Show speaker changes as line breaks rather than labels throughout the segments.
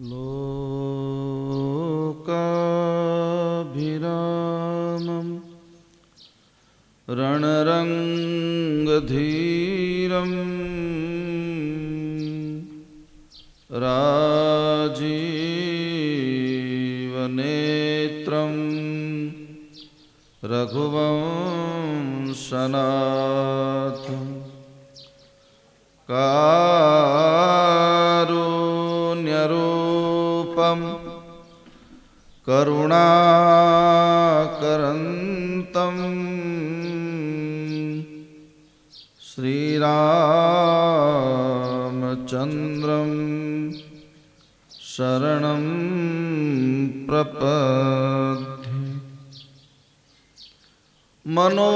लोकाभिरामं रणरङ्गधीरं राजीवनेत्रं रघुवंशनाथं कारुण्यरूपं करुणाकरन्तं श्रीरामचन्द्रं शरणं प्रपद्ये। मनोजवं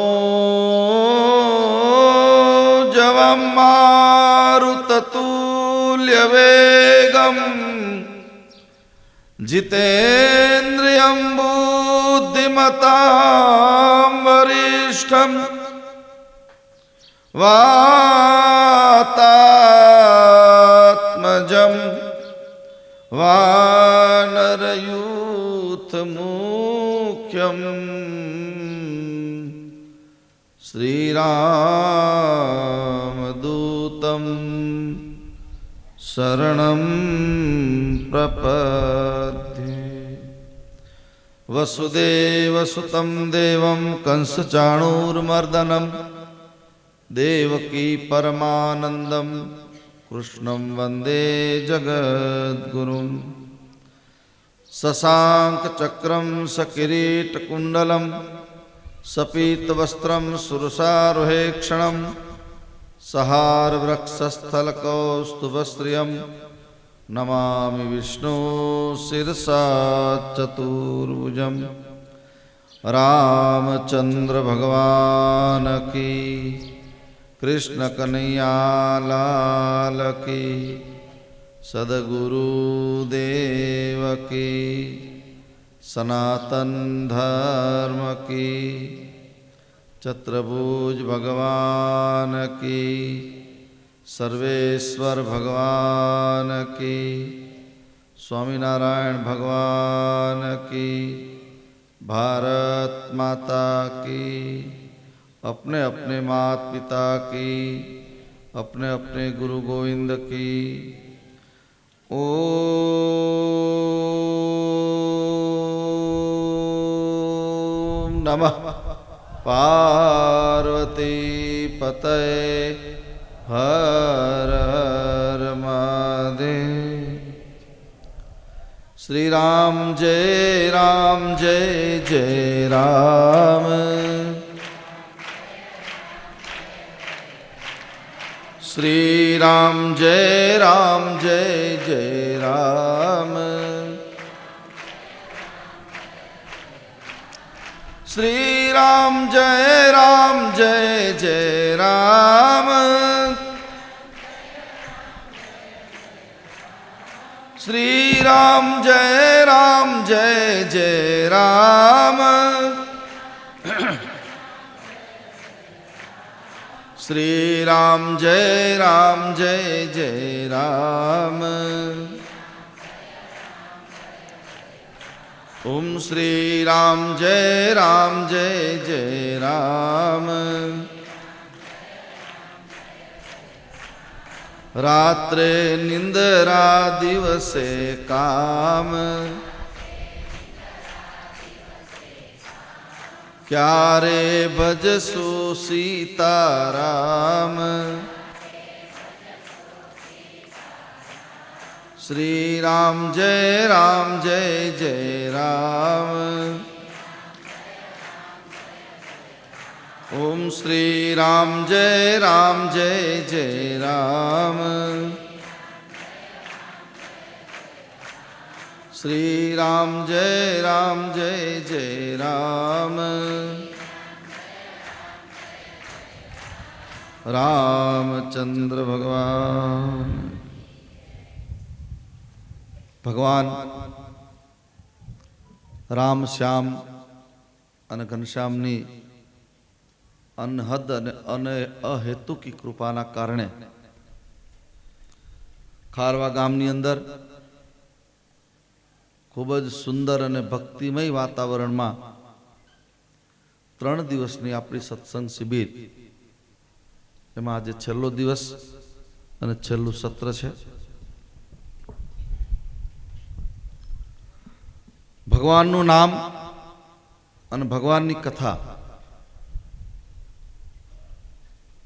मारुततुल्यवेगं जितेन्द्रियं बुद्धिमतां वरिष्ठं वातात्मजं वानरयूथमुख्यं श्रीरामदूतं शरणं प्रपद्ये। वसुदेवसुतं देवं कंसचाणूरमर्दनं देवकी परमानन्दं कृष्णं वन्दे जगद्गुरुं। शशाङ्कचक्रं सकिरीटकुण्डलं सपीतवस्त्रं सुरसारोहेक्षणं सहारवृक्षस्थलकौस्तुभश्रियं नमामि विष्णु शिरसा चतुर्भुजं। रामचंद्र भगवान की, कृष्ण कन्हैया लाल की, सद्गुरुदेव की, सनातन धर्म की, चतुर्भुज भगवान की, सर्वेश्वर भगवान की, स्वामीनारायण भगवान की, भारत माता की, अपने अपने माता पिता की, अपने अपने गुरु गोविंद की। ओम नमः पार्वती पतये हर हर महादेव। श्री राम जय जय राम। श्री राम जय जय राम। श्री राम जय जय राम। श्री राम जय जय राम। श्री राम जय जय राम। ओम श्री राम जय जय राम। रात्रे निंद्रा दिवसे काम, क्या रे भजसु सीताराम। श्री राम जय जय राम। ओम श्री राम जय जय राम। श्री राम जय जय राम। रामचंद्र भगवान राम श्याम અને ઘનશ્યામની અનહદ અને અહેતુકી કૃપાના કારણે ખારવા ગામની અંદર ખૂબ જ સુંદર અને ભક્તિમય વાતાવરણમાં 3 દિવસની આપણી સત્સંગ શિબિર, એમાં આજે છેલ્લો દિવસ અને છેલ્લું સત્ર છે. ભગવાનનું નામ અને ભગવાનની કથા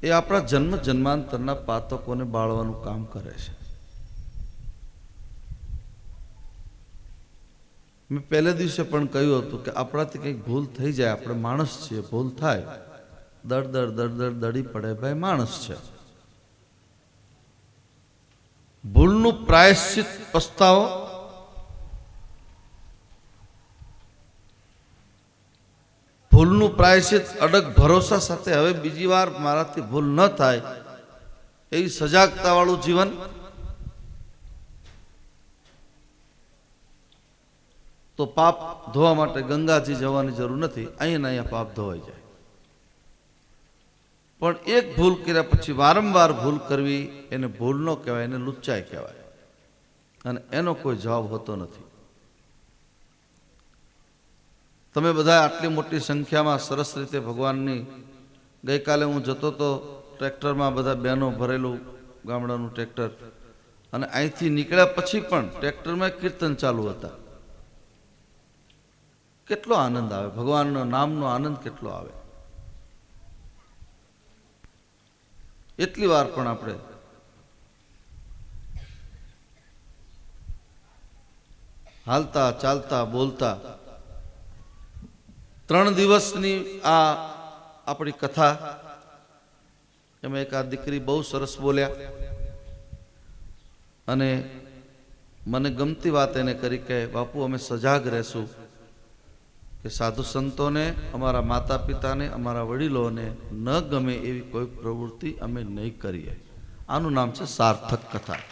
એ આપણા જન્મ જન્માંતરના પાતકોને બાળવાનું કામ કરે છે. મેં પહેલે દિવસે પણ કહ્યું હતું કે આપણાથી કંઈક ભૂલ થઈ જાય, આપણે માણસ છીએ, ભૂલ થાય, દડી પડે, ભાઈ માણસ છે. ભૂલનું પ્રાયશ્ચિત પસ્તાવો, ભૂલનું પ્રાયશ્ચિત અડગ ભરોસા સાથે હવે બીજી વાર મારાથી ભૂલ ન થાય એવી સજાગતા વાળું જીવન, તો પાપ ધોવા માટે ગંગાજી જવાની જરૂર નથી, અહીંયા પાપ ધોવાઈ જાય. પણ એક ભૂલ કર્યા પછી વારંવાર ભૂલ કરવી એને ભૂલ ન કહેવાય, એને લુચ્ચાઈ કહેવાય, અને એનો કોઈ જવાબ હોતો નથી. તમે બધા આટલી મોટી સંખ્યામાં સરસ રીતે ભગવાનની, ગઈકાલે હું જતો તો ટ્રેક્ટરમાં, બધા બહેનો ભરેલું ગામડાનું ટ્રેક્ટર, અને અહીંથી નીકળ્યા પછી પણ ટ્રેક્ટરમાં કીર્તન ચાલુ હતા. કેટલો આનંદ આવે, ભગવાનના નામનો આનંદ કેટલો આવે. એટલી વાર પણ આપણે હાલતા ચાલતા બોલતા 3 દિવસની આ આપણી કથા, એમાં એક આ દીકરી બહુ સરસ બોલ્યા, અને મને ગમતી વાત એને કરી કે બાપુ અમે સજાગ રહેશું કે સાધુ સંતોને, અમારા માતા પિતાને, અમારા વડીલોને ન ગમે એવી કોઈ પ્રવૃત્તિ અમે નહીં કરીએ. આનું નામ છે સાર્થક કથા.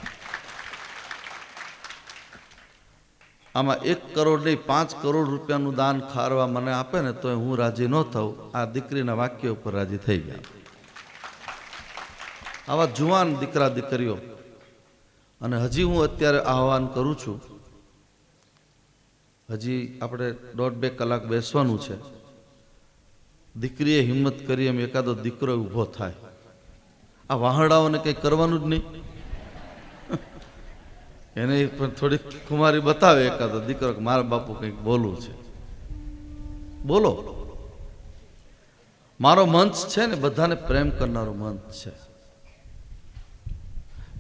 આમાં 1 કરોડ નહીં, 5 કરોડ રૂપિયાનું દાન ખારવા મને આપે ને તો હું રાજી ન થઉં. આ દીકરીના વાક્ય ઉપર રાજી થઈ ગયા. આવા જુવાન દીકરા દીકરીઓ, અને હજી હું અત્યારે આહવાન કરું છું, હજી આપણે 1.5-2 કલાક બેસવાનું છે. દીકરીએ હિંમત કરી એમ એકાદો દીકરો ઊભો થાય. આ વાહડાઓને કંઈ કરવાનું જ નહીં, એને પણ થોડીક ખુમારી બતાવે એકાદો દીકરો કે મારા બાપુ કંઈક બોલવું છે. બોલો. મારો મંચ છે ને બધાને પ્રેમ કરનારો મંચ છે.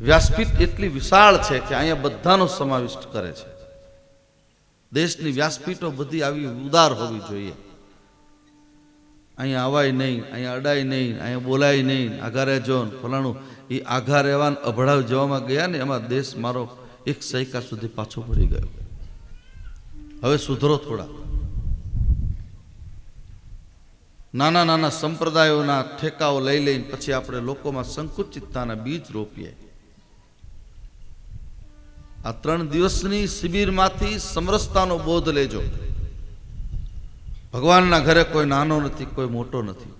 વ્યાસપીઠ એટલી વિશાળ છે કે અહીંયા બધાનો સમાવિષ્ટ કરે છે. દેશની વ્યાસપીઠો બધી આવી ઉદાર હોવી જોઈએ. અહીંયા આવાય નહીં, અહીંયા અડાય નહીં, અહીંયા બોલાય નહીં, આઘા રહેજો ફલાણું. એ આઘા રહેવાન અભડાવ જવામાં ગયા ને એમાં દેશ મારો 1 સૈકા સુધી પાછો પડી ગયો. હવે સુધરો થોડા. નાના નાના સંપ્રદાયોના ઠેકાઓ લઈ લઈને પછી આપણે લોકોમાં સંકુચિતતાના બીજ રોપીએ. આ 3 દિવસની શિબિરમાંથી સમરસતાનો બોધ લેજો. ભગવાનના ઘરે કોઈ નાનો નથી, કોઈ મોટો નથી.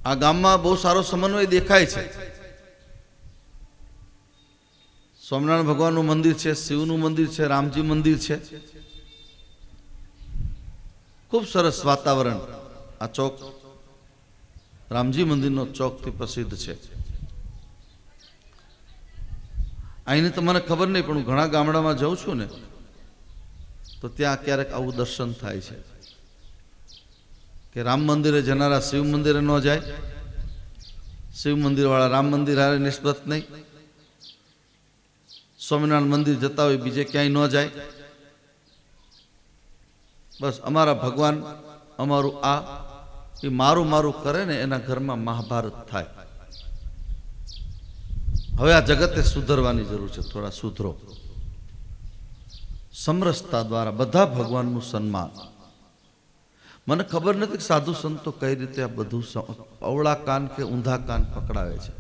આ ગામમાં બહુ સારો સમન્વય દેખાય છે. સ્વામિનારાયણ ભગવાનનું મંદિર છે, શિવનું મંદિર છે, રામજી મંદિર છે. ખૂબ સરસ વાતાવરણ. આ ચોક રામજી મંદિરનો ચોકથી પ્રસિદ્ધ છે. અહીંની તો મને ખબર નહીં, પણ હું ઘણા ગામડામાં જાઉં છું ને તો ત્યાં ક્યારેક આવું દર્શન થાય છે કે રામ મંદિરે જનારા શિવ મંદિરે ન જાય, શિવ મંદિર વાળા રામ મંદિર હારે નિસ્બત નહીં, સ્વામિનારાયણ મંદિર જતા હોય બીજે ક્યાંય ન જાય. બસ અમારા ભગવાન, અમારું આ, એ મારું મારું કરે ને એના ઘરમાં મહાભારત થાય. હવે આ જગતે સુધરવાની જરૂર છે. થોડા સુધરો. સમરસતા દ્વારા બધા ભગવાનનું સન્માન. મને ખબર નથી કે સાધુ સંતો કઈ રીતે આ બધું અવળા કાન કે ઊંધા કાન પકડાવે છે.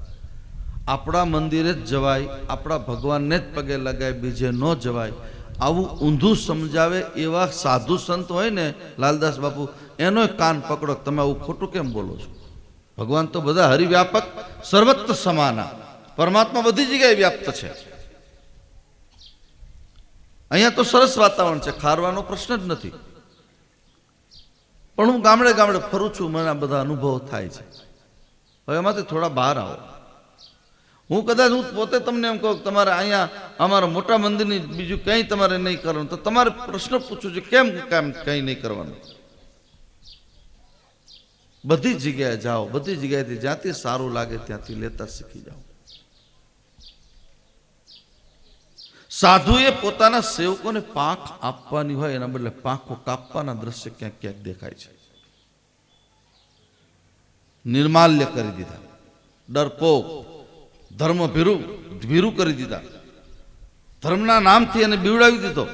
આપણા મંદિરે જ જવાય, આપણા ભગવાનને જ પગે લગાય, બીજે ન જવાય, આવું ઊંધું સમજાવે એવા સાધુ સંત હોય ને લાલદાસ બાપુ, એનો કાન પકડો. તમે આવું ખોટું કેમ બોલો છો? ભગવાન તો બધા હરિવ્યાપક, સર્વત્ર સમાના, પરમાત્મા બધી જગ્યાએ વ્યાપ્ત છે. અહીંયા તો સરસ વાતાવરણ છે, ખારવાનો પ્રશ્ન જ નથી, પણ હું ગામડે ગામડે ફરું છું, મને આ બધા અનુભવો થાય છે. હવે એમાંથી થોડા બહાર આવો. હું કદાચ હું પોતે તમને એમ કહું તમારે અહીંયા અમારા મોટા મંદિરની બીજું કંઈ તમારે નહીં કરવાનું, તો તમારે પ્રશ્ન પૂછું છું કેમ કંઈ નહીં કરવાનું. બધી જગ્યાએ જાઓ, બધી જગ્યાએથી જ્યાંથી સારું લાગે ત્યાંથી લેતા શીખી જાઓ. સાધુએ પોતાના સેવકોને પાંખ આપવાની હોય એના બદલે પાંખો કાપવાના દ્રશ્ય ક્યાંક ક્યાંક દેખાય છે. નિર્માલ્ય કરી દીધા, ડરપોક, ધર્મ ભીરું કરી દીધા, ધર્મના નામથી એને બીવડાવી દીધો.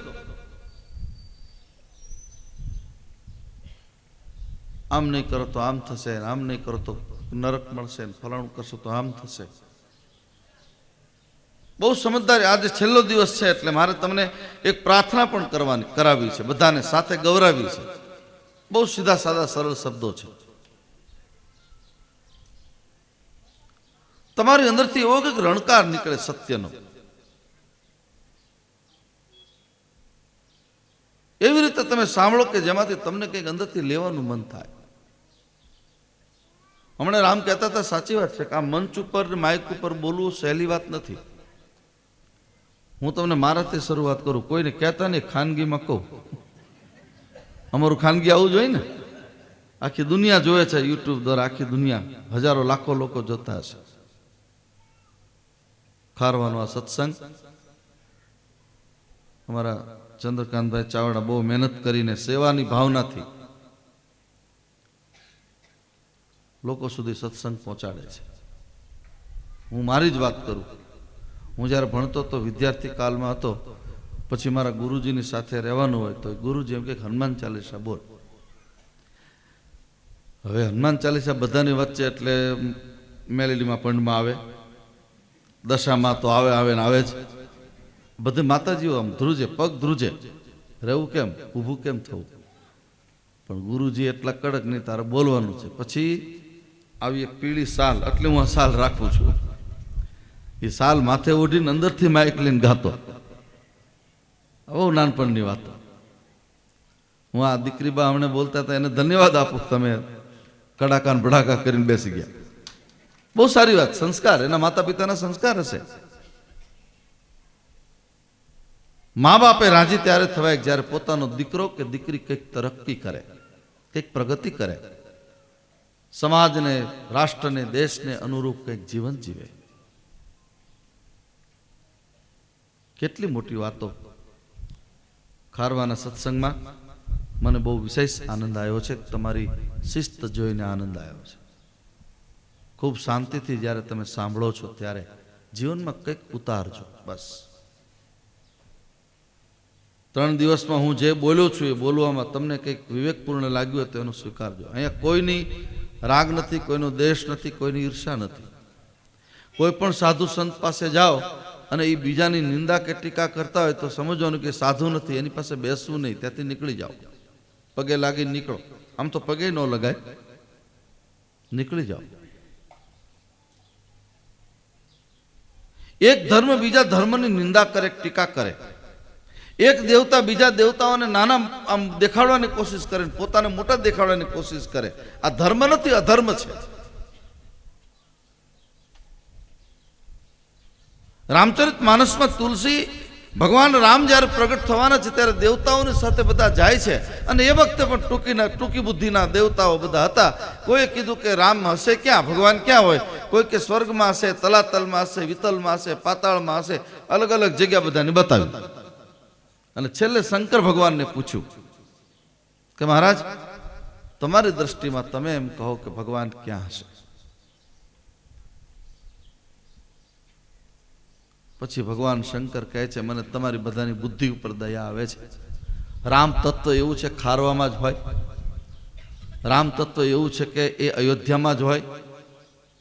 આમ નહીં કરો તો આમ થશે, આમ નહીં કરો તો નરક મળશે, ફલાણું કરશો તો આમ થશે. બહુ સમજદારી. આજે છેલ્લો દિવસ છે એટલે મારે તમને એક પ્રાર્થના પણ કરાવી છે, બધાને સાથે ગૌરાવી છે. બહુ સીધા સાદા સરળ શબ્દો છે. તમારી અંદરથી એવો કંઈક રણકાર નીકળે સત્યનો. એવી રીતે તમે સાંભળો કે જેમાંથી તમને કંઈક અંદરથી લેવાનું મન થાય. હમણાં રામ કહેતા હતા, સાચી વાત છે કે આ મંચ ઉપર માઇક ઉપર બોલવું સહેલી વાત નથી. હું તમને મારાથી શરૂઆત કરું, કોઈને કહેતા નહીં, ખાનગીમાં કહું. અમારું ખાનગી આવું જોઈએ ને, આખી દુનિયા જોવે છે યુટ્યુબ દ્વારા, આખી દુનિયા, હજારો લાખો લોકો જોતા હશે. ખારવાનો આ સત્સંગ અમારા ચંદ્રકાંતભાઈ ચાવડા બહુ મહેનત કરીને સેવાની ભાવનાથી લોકો સુધી સત્સંગ પહોંચાડે છે. હું મારી જ વાત કરું. હું જ્યારે ભણતો તો વિદ્યાર્થી કાળમાં હતો, પછી મારા ગુરુજીની સાથે રહેવાનું હોય તો ગુરુજી એમ કે હનુમાન ચાલીસા બોલ. હવે હનુમાન ચાલીસા બધાની વચ્ચે એટલે મેલેડીમાં પંડમાં આવે, દશામાં તો આવે ને આવે જ. બધે માતાજીઓ આમ ધ્રુજે, પગ ધ્રુજે, રહેવું કેમ, ઊભું કેમ થવું. પણ ગુરુજી એટલા કડક નહીં, તારે બોલવાનું છે. પછી આવી એક પીળી સાલ, એટલે હું આ સાલ રાખું છું. એ સાલ માથે ઓઢીને અંદરથી માઇક લઈને ગાતો. બહુ નાનપણની વાતો. હું આ દીકરી બા હમણાં બોલતા હતા, એને ધન્યવાદ આપું, તમે કડાકા ને ભડાકા કરીને બેસી ગયા. બહુ સારી વાત, સંસ્કાર, એના માતા પિતાના સંસ્કાર હશે. મા બાપે રાજી ત્યારે થવાય જ્યારે પોતાનો દીકરો કે દીકરી કંઈક તરક્કી કરે, કંઈક પ્રગતિ કરે, સમાજને, રાષ્ટ્રને, દેશને અનુરૂપ કંઈક જીવન જીવે. કેટલી મોટી વાતો. ખારવાના સત્સંગમાં મને બહુ વિશેષ આનંદ આવ્યો છે. તમારી શિસ્ત જોઈને આનંદ આવ્યો છે. ખૂબ શાંતિથી જ્યારે તમે સાંભળો છો ત્યારે જીવનમાં કંઈક ઉતારજો. બસ 3 દિવસમાં હું જે બોલ્યો છું એ બોલવામાં તમને કંઈક વિવેકપૂર્ણ લાગ્યું હોય તો એનો સ્વીકારજો. અહીંયા કોઈની રાગ નથી, કોઈનો દેશ નથી, કોઈની ઈર્ષા નથી. કોઈ પણ સાધુ સંત પાસે જાઓ અને એ બીજાની નિંદા કે ટીકા કરતા હોય તો સમજવાનું કે સાધુ નથી, એની પાસે બેસવું નહીં, ત્યાંથી નીકળી જાઓ. પગે લાગીને નીકળો. આમ તો પગે ન લગાય, નીકળી જાઓ. એક ધર્મ બીજા ધર્મની નિંદા કરે, ટીકા કરે. એક દેવતા બીજા દેવતાઓને નાના આમ દેખાડવાની કોશિશ કરે, પોતાને મોટા દેખાડવાની કોશિશ કરે. આ ધર્મ નથી, અધર્મ છે. રામચરિત માનસમાં તુલસી, ભગવાન રામ જ્યારે પ્રગટ થવાના છે ત્યારે દેવતાઓની સાથે બધા જાય છે. અને એ વખતે પણ ટૂંકી બુદ્ધિના દેવતાઓ બધા હતા. કોઈએ કીધું કે રામ હશે ક્યાં, ભગવાન ક્યાં હોય. કોઈ કે સ્વર્ગમાં હશે, તલાતલમાં હશે, વિતલમાં હશે, પાતાળમાં હશે. અલગ અલગ જગ્યા બધાને બતાવી. અને છેલ્લે શંકર ભગવાનને પૂછ્યું કે મહારાજ, તમારી દ્રષ્ટિમાં તમે એમ કહો કે ભગવાન ક્યાં હશે. પછી ભગવાન શંકર કહે છે, મને તમારી બધાની બુદ્ધિ ઉપર દયા આવે છે. રામ તત્વ એવું છે ખારવામાં જ હોય. રામ તત્વ એવું છે કે એ અયોધ્યામાં જ હોય.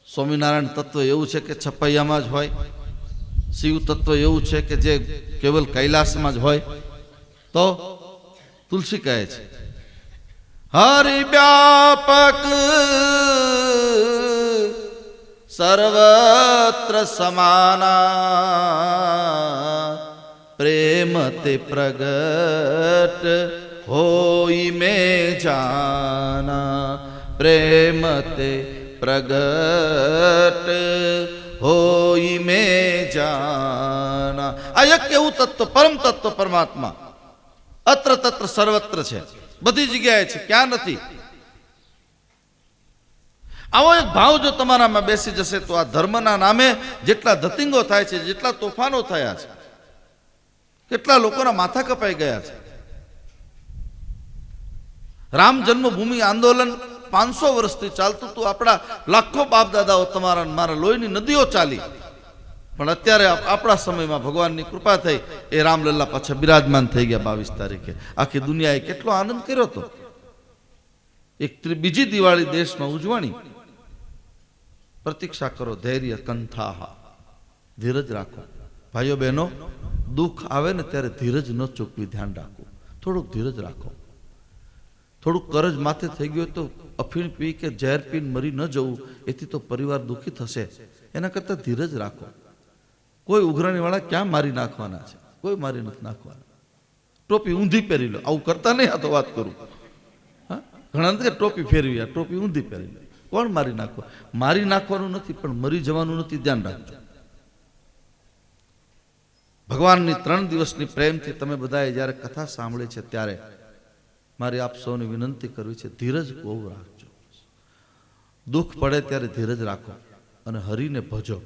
સ્વામિનારાયણ તત્વ એવું છે કે છપૈયામાં જ હોય. શિવ તત્વ એવું છે કે જે કેવલ કૈલાસમાં જ હોય. તો તુલસી કહે છે, હરિ વ્યાપક સર્વત્ર સમાના, પ્રેમ प्रेम ते प्रगट होई में जाना, प्रेम ते प्रगट होई में जाना। आ एक केवुं तत्व, परम तत्व परमात्मा अत्र तत्र सर्वत्र છે, બધી જગ્યાએ છે, ક્યાં નથી? આવો એક ભાવ જો તમારામાં બેસી જશે તો આ ધર્મના નામે જેટલા ધતિંગો થાય છે, જેટલા તોફાનો થયા છે, કેટલા લોકોના માથા કપાઈ ગયા છે. રામ જન્મભૂમિ આંદોલન 500 વર્ષથી ચાલતું હતું. આપણા લાખો બાપ દાદાઓ તમારા મારા લોહીની નદીઓ ચાલી, પણ અત્યારે આપણા સમયમાં ભગવાનની કૃપા થઈ, એ રામલલ્લા પાછા બિરાજમાન થઈ ગયા 22 તારીખે. આખી દુનિયાએ કેટલો આનંદ કર્યો હતો. એક બીજી દિવાળી દેશમાં ઉજવણી. પ્રતીક્ષા કરો, ધૈર્ય કંથાહા, ધીરજ રાખો. ભાઈઓ બહેનો, દુઃખ આવે ને ત્યારે ધીરજ ન ચૂકવી, ધ્યાન રાખવું. થોડુંક ધીરજ રાખો. થોડુંક કરજ માથે થઈ ગયું તો અફીણ પી કે ઝેર પીને મરી ન જવું, એથી તો પરિવાર દુઃખી થશે. એના કરતાં ધીરજ રાખો. કોઈ ઉઘરાણી વાળા ક્યાં મારી નાખવાના છે? કોઈ મારી નથી નાખવાના. ટોપી ઊંધી પહેરી લો, આવું કરતા નહીં. આ તો વાત કરું. હા, ઘણા નથી ટોપી ફેરવી, આ ટોપી ઊંધી પહેરી લો. કોણ મારી નાખવા? મારી નાખવાનું નથી, પણ મરી જવાનું નથી, ધ્યાન રાખજો. ભગવાનની 3 દિવસની પ્રેમથી તમે બધાએ જ્યારે કથા સાંભળી છે, ત્યારે મારી આપ સૌને વિનંતી કરવી છે, ધીરજ બહુ રાખજો. દુઃખ પડે ત્યારે ધીરજ રાખો અને હરિને ભજો.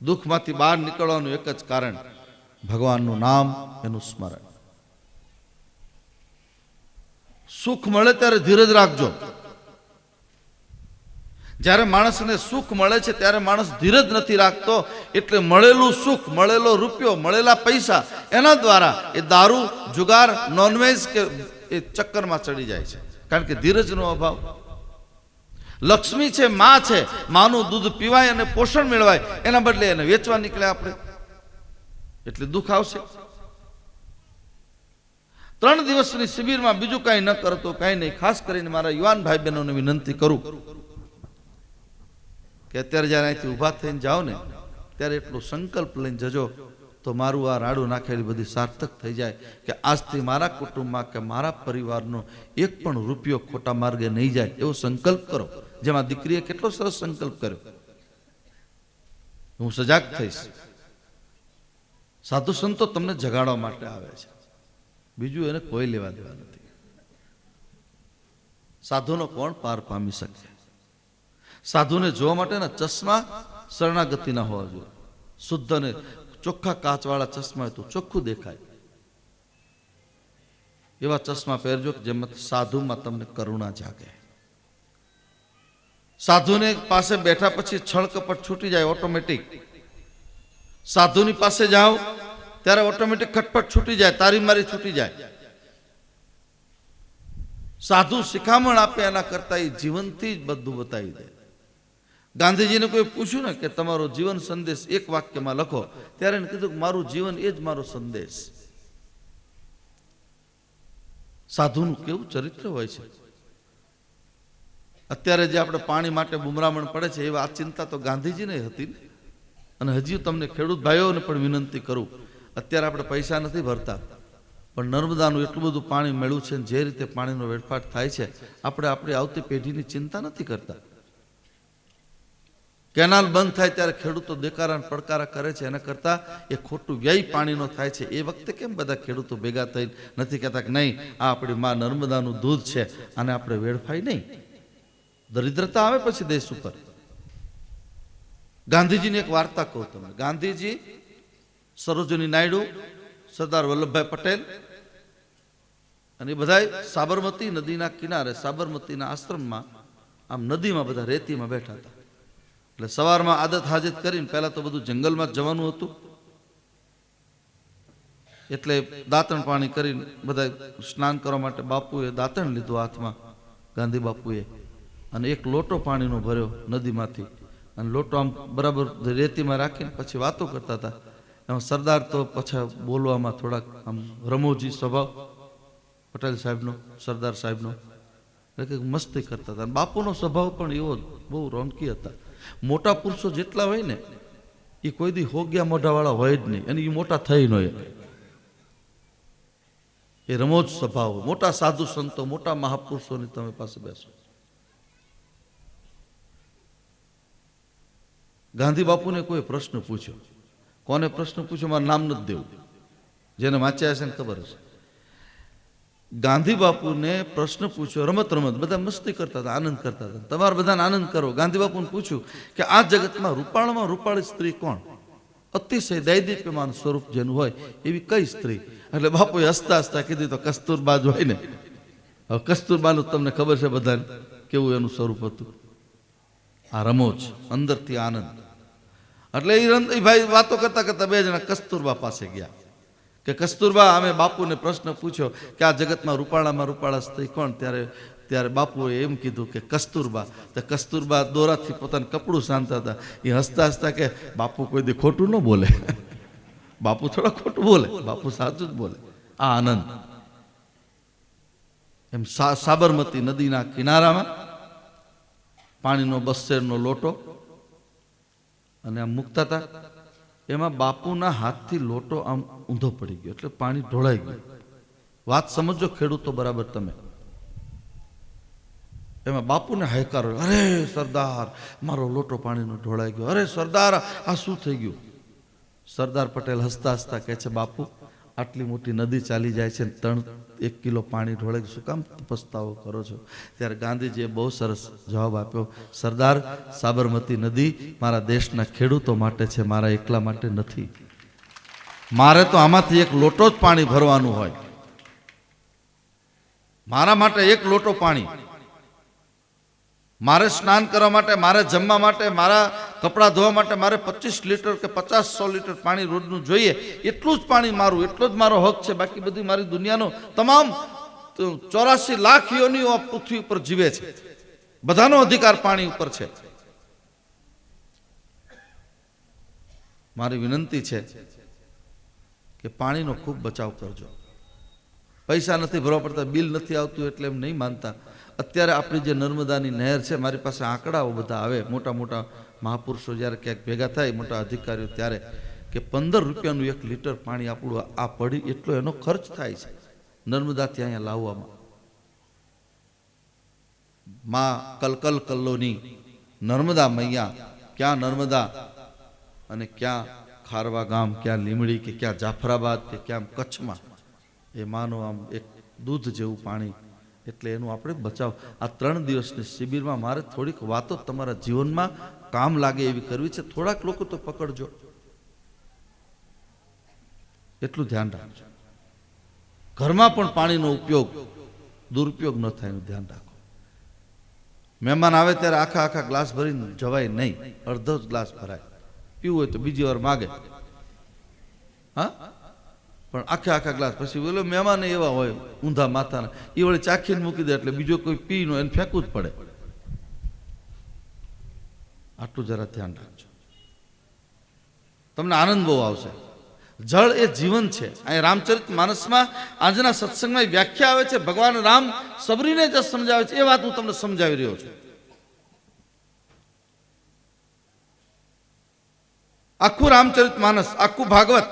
દુઃખમાંથી બહાર નીકળવાનું એક જ કારણ, ભગવાનનું નામ, એનું સ્મરણ. સુખ મળે ત્યારે ધીરજ રાખજો. જ્યારે માણસને સુખ મળે છે ત્યારે માણસ ધીરજ નથી રાખતો, એટલે મળેલું સુખ, મળેલો રૂપિયો, મળેલા પૈસા, એના દ્વારા એ દારૂ, જુગાર, નોનવેજ કે એ ચક્કરમાં ચડી જાય છે, કારણ કે ધીરજનો અભાવ. લક્ષ્મી છે, માં છે, માનું દૂધ પીવાય અને પોષણ મેળવાય, એના બદલે એને વેચવા નીકળે આપણે, એટલે દુઃખ આવશે. 3 દિવસની શિબિરમાં બીજું કાંઈ ન કરતો કાંઈ નહીં. ખાસ કરીને મારા યુવાન ભાઈ બહેનોને વિનંતી કરું કે અત્યારે જ્યારે અહીંથી ઊભા થઈને જાઓ ને, ત્યારે એટલો સંકલ્પ લઈને જજો તો મારું આ રાડું નાખેલી બધી સાર્થક થઈ જાય, કે આજથી મારા કુટુંબમાં કે મારા પરિવારનો એક પણ રૂપિયો ખોટા માર્ગે નહીં જાય, એવો સંકલ્પ કરો. જેમાં દીકરીએ કેટલો સરસ સંકલ્પ કર્યો. હું સજાગ થઈશ. સાધુ સંતો તમને જગાડવા માટે આવે છે, બીજું એને કોઈ લેવા દેવા નથી. સાધુનો કોણ પાર પામી શકે? સાધુને જોવા માટેના ચશ્મા શરણાગતિના હોવા જોઈએ. શુદ્ધ અને ચોખ્ખા કાચવાળા ચશ્મા હોય તો ચોખ્ખું દેખાય, એવા ચશ્મા પહેરજો કે જેમાં સાધુમાં તમને કરુણા જાગે. સાધુને પાસે બેઠા પછી છળ કપટ છૂટી જાય ઓટોમેટિક. સાધુની પાસે જાઓ ત્યારે ઓટોમેટિક ખટપટ છૂટી જાય, તારી મારી છૂટી જાય. સાધુ શિખામણ આપે એના કરતા એ જીવનથી જ બધું બતાવી દે. ગાંધીજીને કોઈ પૂછ્યું ને કે તમારો જીવન સંદેશ એક વાક્યમાં લખો, ત્યારે એને કીધું કે મારું જીવન એ જ મારો સંદેશ. સાધુનું કેવું ચરિત્ર હોય છે. અત્યારે જે આપણે પાણી માટે બુમરામણ પડે છે, એવા આ ચિંતા તો ગાંધીજીને હતી. અને હજી તમને ખેડૂત ભાઈઓને પણ વિનંતી કરું, અત્યારે આપણે પૈસા નથી ભરતા, પણ નર્મદાનું એટલું બધું પાણી મળ્યું છે, જે રીતે પાણીનો વેડફાટ થાય છે, આપણે આપણી આવતી પેઢીની ચિંતા નથી કરતા. કેનાલ બંધ થાય ત્યારે ખેડૂતો દેકારા પડકારા કરે છે, એના કરતાં એ ખોટું વ્યય પાણીનો થાય છે, એ વખતે કેમ બધા ખેડૂતો ભેગા થઈ નથી કહેતા કે નહીં, આ આપણી માં નર્મદાનું દૂધ છે, આને આપણે વેડફાય નહીં. દરિદ્રતા આવે પછી દેશ ઉપર. ગાંધીજીની એક વાર્તા કહું તમને. ગાંધીજી, સરોજની નાયડુ, સરદાર વલ્લભભાઈ પટેલ અને એ બધા સાબરમતી નદીના કિનારે, સાબરમતીના આશ્રમમાં, આમ નદીમાં બધા રેતીમાં બેઠા હતા. એટલે સવારમાં આદત હાજત કરીને પહેલા તો બધું જંગલમાં જ જવાનું હતું, એટલે દાંતણ પાણી કરીને બધા સ્નાન કરવા માટે બાપુએ દાંતણ લીધું હાથમાં, ગાંધી બાપુએ, અને એક લોટો પાણીનો ભર્યો નદીમાંથી, અને લોટો આમ બરાબર રેતીમાં રાખીને પછી વાતો કરતા હતા. એમાં સરદાર તો પાછા બોલવામાં થોડાક આમ રમોજી સ્વભાવ પટેલ સાહેબનો, સરદાર સાહેબનો, એટલે કે મસ્તી કરતા હતા. બાપુનો સ્વભાવ પણ એવો બહુ રોનકી હતા. મોટા પુરુષો જેટલા હોય ને એ કોઈ દી હોગ્યા મોઢાવાળા હોય જ નહીં, અને એ મોટા થઈ ન શકે. એ રમોજ સ્વભાવ. મોટા સાધુ સંતો, મોટા મહાપુરુષોની તમે પાસે બેસો. ગાંધી બાપુને કોઈ પ્રશ્ન પૂછ્યો. કોને પ્રશ્ન પૂછ્યો મારું નામ નથી દેવું, જેને વાંચ્યા હશે ને ખબર હશે. ગાંધી બાપુને પ્રશ્ન પૂછ્યો, રમત રમત બધા મસ્તી કરતા હતા, આનંદ કરતા હતા. તમારે બધાને આનંદ કરો. ગાંધી બાપુને પૂછ્યું કે આ જગતમાં રૂપાળામાં રૂપાળી સ્ત્રી કોણ? અતિશય દૈદીપ્યમાન સ્વરૂપ જેનું હોય એવી કઈ સ્ત્રી? એટલે બાપુએ હસતા હસતા કીધું તો કસ્તુરબા જ હોય ને. હવે કસ્તુરબાનું તમને ખબર છે બધાને કેવું એનું સ્વરૂપ હતું. આ રમોજ, અંદરથી આનંદ. એટલે એ ભાઈ વાતો કરતા કરતા બે જણા કસ્તુરબા પાસે ગયા કે કસ્તુરબા, અમે બાપુને પ્રશ્ન પૂછ્યો કે આ જગતમાં રૂપાળામાં રૂપાળા સ્ત્રી કોણ? ત્યારે બાપુએ એમ કીધું કે કસ્તુરબા. તો કસ્તુરબા દોરાથી પોતાનું કપડું સાંધતા હતા. એ હસતા હસતા કે બાપુ કોઈ દી ખોટું ન બોલે, બાપુ થોડા ખોટું બોલે, બાપુ સાચું જ બોલે. આ આનંદ. એમ સાબરમતી નદીના કિનારામાં પાણીનો બસ્સેરનો લોટો અને આમ મૂકતા હતા. એમાં બાપુના હાથથી લોટો આમ ઊંધો પડી ગયો, એટલે પાણી ઢોળાઈ ગયું. વાત સમજો ખેડૂતો બરાબર તમે. એમાં બાપુને હાયકારો, અરે સરદાર, મારો લોટો પાણીનો ઢોળાઈ ગયો. અરે સરદાર, આ શું થઈ ગયું? સરદાર પટેલ હસતા હસતા કહે છે, બાપુ આટલી મોટી નદી ચાલી જાય છે, 1 કિલો પાણી ઢોળાઈ ગયું, શું કામ પસ્તાવો કરો છો? ત્યારે ગાંધીજીએ બહુ સરસ જવાબ આપ્યો, સરદાર, સાબરમતી નદી મારા દેશના ખેડૂતો માટે છે, મારા એકલા માટે નથી. મારે તો આમાંથી એક લોટો જ પાણી ભરવાનું હોય. મારા માટે એક લોટો પાણી, મારે સ્નાન કરવા માટે, મારે જમવા માટે, મારા કપડાં ધોવા માટે મારે 25 લીટર કે 50-100 લીટર પાણી રોજનું જોઈએ. એટલું જ પાણી મારું, એટલો જ મારો હક છે. બાકી બધી મારી દુનિયાનો તમામ 84 લાખ યોનિઓ પૃથ્વી ઉપર જીવે છે, બધાનો અધિકાર પાણી ઉપર છે. મારી વિનંતી છે કે પાણીનો ખૂબ બચાવ કરજો. પૈસા નથી ભરવા પડતા, બિલ નથી આવતું એટલે એમ નહીં માનતા. અત્યારે આપણી જે નર્મદાની નહેર છે, મારી પાસે આંકડાઓ બધા આવે, મોટા મોટા મહાપુરુષો જ્યારે ક્યાંક ભેગા થાય, મોટા અધિકારીઓ, ત્યારે કે 15 રૂપિયાનું 1 લીટર પાણી આપણું આ પડી એટલો એનો ખર્ચ થાય છે નર્મદાથી અહીંયા લાવવામાં. માં કલકલ કલ્લોની નર્મદા મૈયા, ક્યાં નર્મદા અને ક્યાં ખારવા ગામ, ક્યાં લીમડી કે ક્યાં જાફરાબાદ કે ક્યાં કચ્છમાં, એ માનો આમ એક દૂધ જેવું પાણી. એટલે એનું આપણે બચાવ. આ 3 દિવસની શિબિરમાં મારે થોડીક વાતો તમારા જીવનમાં કામ લાગે એવી કરવી છે. થોડાક લોકો તો પકડજો, એટલું ધ્યાન રાખજો. ઘરમાં પણ પાણીનો ઉપયોગ દુરુપયોગ ન થાય એનું ધ્યાન રાખો. મહેમાન આવે ત્યારે આખા ગ્લાસ ભરીને જવાય નહીં, અડધો જ ગ્લાસ ભરાય. પીવું હોય તો બીજી વાર માગે, હા, પણ આખા ગ્લાસ. પછી બોલો મહેમાન એવા હોય ઊંધા માથાના, એ વળે ચાખીને મૂકી દે, એટલે બીજો કોઈ પી નો એને ફેંકવું જ પડે. આટલું જરા ધ્યાન રાખજો, તમને આનંદ બહુ આવશે. જળ એ જીવન છે. અહીં રામચરિત માનસમાં આજના સત્સંગમાં વ્યાખ્યા આવે છે, ભગવાન રામ સબરીને જે સમજાવે છે એ વાત હું તમને સમજાવી રહ્યો છું. આખું રામચરિત માનસ, આખું ભાગવત,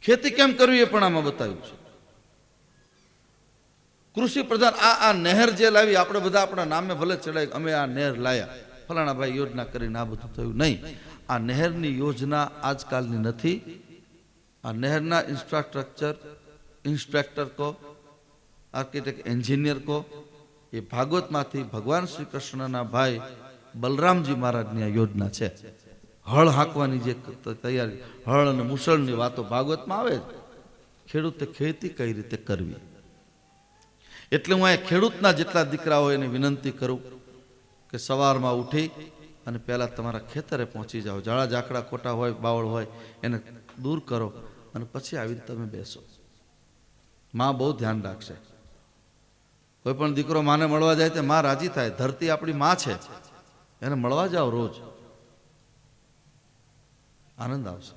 ખેતી કેમ કરવી એ પણ આમાં બતાવ્યું છે. કૃષિ પ્રધાન આ નહેર જે લાવી, આપણે બધા આપણા નામે ભલે ચડાય, અમે આ નહેર લાયા, ફલાણા ભાઈ યોજના કરીને આ બધું થયું નહીં. આ નહેરની યોજના આજકાલની નથી. આ નહેરના ઇન્ફ્રાસ્ટ્રક્ચર ઇન્સ્પેક્ટર કો, આર્કિટેક્ટ, એન્જિનિયર કો, એ ભાગવતમાંથી ભગવાન શ્રી કૃષ્ણના ભાઈ બલરામજી મહારાજની આ યોજના છે. હળ હાંકવાની જે તૈયારી, હળ અને મુસળની વાતો ભાગવતમાં આવે. ખેડૂતે ખેતી કઈ રીતે કરવી, એટલે હું અહીંયા ખેડૂતના જેટલા દીકરાઓ એને વિનંતી કરું કે સવારમાં ઉઠી અને પહેલા તમારા ખેતરે પહોંચી જાઓ. જાળા ઝાકડા ખોટા હોય, બાવળ હોય, એને દૂર કરો અને પછી આવીને તમે બેસો. માં બહુ ધ્યાન રાખશે. કોઈ પણ દીકરો માને મળવા જાય તો માં રાજી થાય. ધરતી આપણી માં છે, એને મળવા જાઓ રોજ, આનંદ આવશે.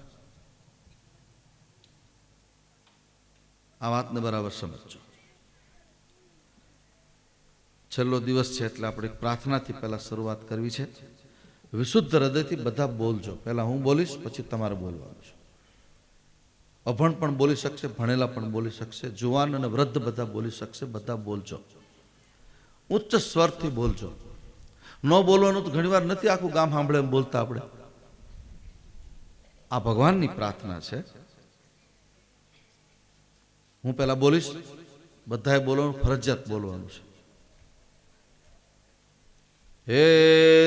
આ વાતને બરાબર સમજો. છેલ્લો દિવસ છે એટલે આપણે પ્રાર્થનાથી પહેલા શરૂઆત કરવી છે. વિશુદ્ધ હૃદયથી બધા બોલજો. પહેલા હું બોલીશ, પછી તમારે બોલવાનું છે. અભણ પણ બોલી શકશે, ભણેલા પણ બોલી શકશે, જુવાન અને વૃદ્ધ બધા બોલી શકશે. બધા બોલજો, ઉચ્ચ સ્વરથી બોલજો. ન બોલવાનું તો ઘણીવાર નથી આખું ગામ સાંભળે એમ બોલતા આપણે. આ ભગવાનની પ્રાર્થના છે. હું પહેલા બોલીશ, બધાએ બોલવાનું, ફરજિયાત બોલવાનું છે. હે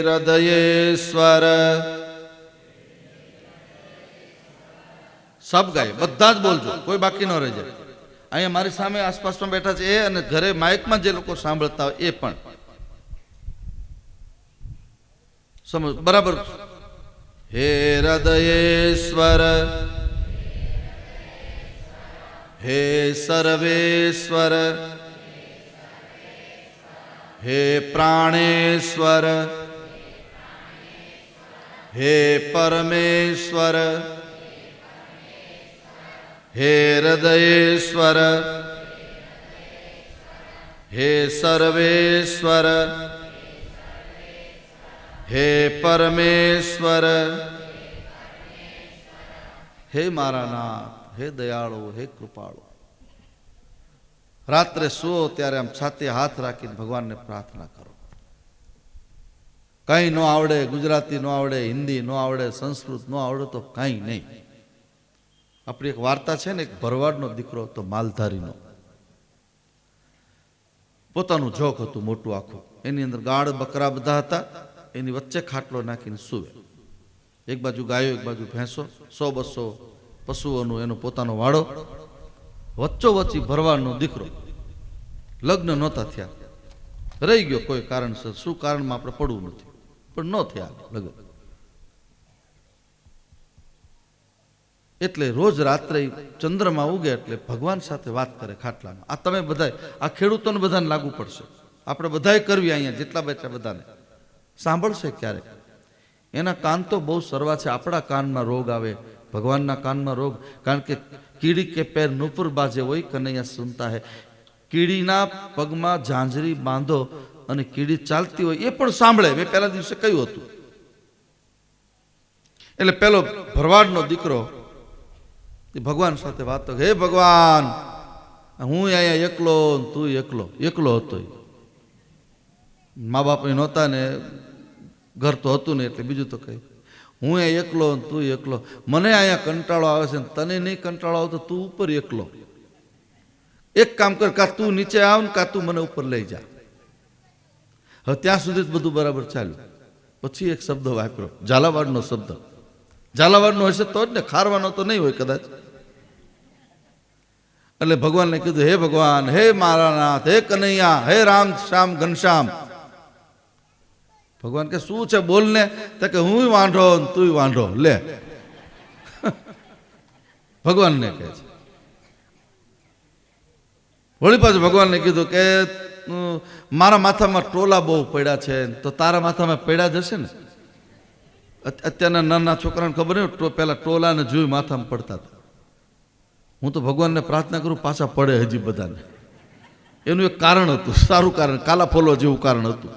હૃદયેશ્વર, સબ ગાય, બધા જ બોલજો, કોઈ બાકી ન રહી જાય. અહીંયા મારી સામે આસપાસમાં બેઠા છે એ, અને ઘરે માઇકમાં જે લોકો સાંભળતા હોય એ પણ સમજ બરાબર. હે હૃદયેશ્વર, હે સર્વેશ્વર, હે પ્રાણેશ્વર, હે પરમેશ્વર, હે હૃદયેશ્વર, હે સર્વેશ્વર, હે પરમેશ્વર, હે મારા નાથ, હે દયાળુ, હે કૃપાળુ. રાત્રે સુઓ ત્યારે આમ છાતી હાથ રાખીને ભગવાનને પ્રાર્થના કરો. કઈ ન આવડે, ગુજરાતી ન આવડે, હિન્દી ન આવડે, સંસ્કૃત ન આવડે તો કઈ નહીં. આપણી એક વાર્તા છે ને, એક ભરવાડનો દીકરો હતો, માલધારીનો. પોતાનું જોક હતું મોટું આખું, એની અંદર ગાડ બકરા બધા હતા, એની વચ્ચે ખાટલો નાખીને સુવે. એક બાજુ ગાયો, એક બાજુ ભેંસો, 100-200 પશુઓનું એનો પોતાનો વાડો. વચ્ચોવચ્ચી ભરવાડનો દીકરો. લગ્ન નહોતા થયા, રહી ગયો કોઈ કારણસર. શું કારણમાં આપણે પડવું નથી, પણ ન થયા લગ્ન. એટલે રોજ રાત્રે ચંદ્રમાં ઉગે એટલે ભગવાન સાથે વાત કરે ખાટલામાં. આ તમે બધા, આ ખેડૂતોને બધાને લાગુ પડશે. આપણે બધાએ કરવી અહીંયા જેટલા બેઠા બધાને. સાંભળશે ક્યારેક. એના કાન તો બહુ સરવા છે. આપણા કાનમાં રોગ આવે, ભગવાનના કાનમાં રોગ. કારણ કે કીડી કે પેર નુપુર બાજે હોય કનૈયા સુનતા હે. કીડીના પગમાં ઝાંઝરી બાંધો અને કીડી ચાલતી હોય એ પણ સાંભળે. મેં પહેલા દિવસે કહ્યું હતું. એટલે પેલો ભરવાડનો દીકરો ભગવાન સાથે વાતો, હે ભગવાન, હું અહીંયા એકલો, તું એકલો. એકલો હતો, મા બાપ નહોતા ને, ઘર તો હતું ને, એટલે બીજું તો કઈ. હું અહીંયા એકલો, તું એકલો. મને અહીંયા કંટાળો આવે છે, તને નહીં કંટાળો આવતો, તું ઉપર એકલો. એક કામ કર, કા તું નીચે આવ ને કા તું મને ઉપર લઈ જા. હવે ત્યાં સુધી જ બધું બરાબર ચાલ્યું. પછી એક શબ્દ વાપર્યો, ઝાલાવાડનો શબ્દ. ઝાલાવાડનો હશે તો જ ને, ખારવાનો તો નહીં હોય કદાચ. એટલે ભગવાનને કીધું, હે ભગવાન, હે મારા નાથ, હે કનૈયા, હે રામ શ્યામ ઘનશ્યામ. ભગવાન કે શું છે બોલ ને. તો કે હું વાંઢો તું વાંઢો, લે. ભગવાનને કહે છે. વળી પાછું ભગવાનને કીધું કે મારા માથામાં ટોલા બહુ પડ્યા છે, તો તારા માથામાં પડ્યા જશે ને. અત્યારના નાના છોકરાને ખબર નહીં, પેલા ટોલાને જોઈ માથામાં પડતા હતા. હું તો ભગવાનને પ્રાર્થના કરું પાછા પડે હજી બધાને. એનું એક કારણ હતું, સારું કારણ, કાલા ફોલો જેવું કારણ હતું.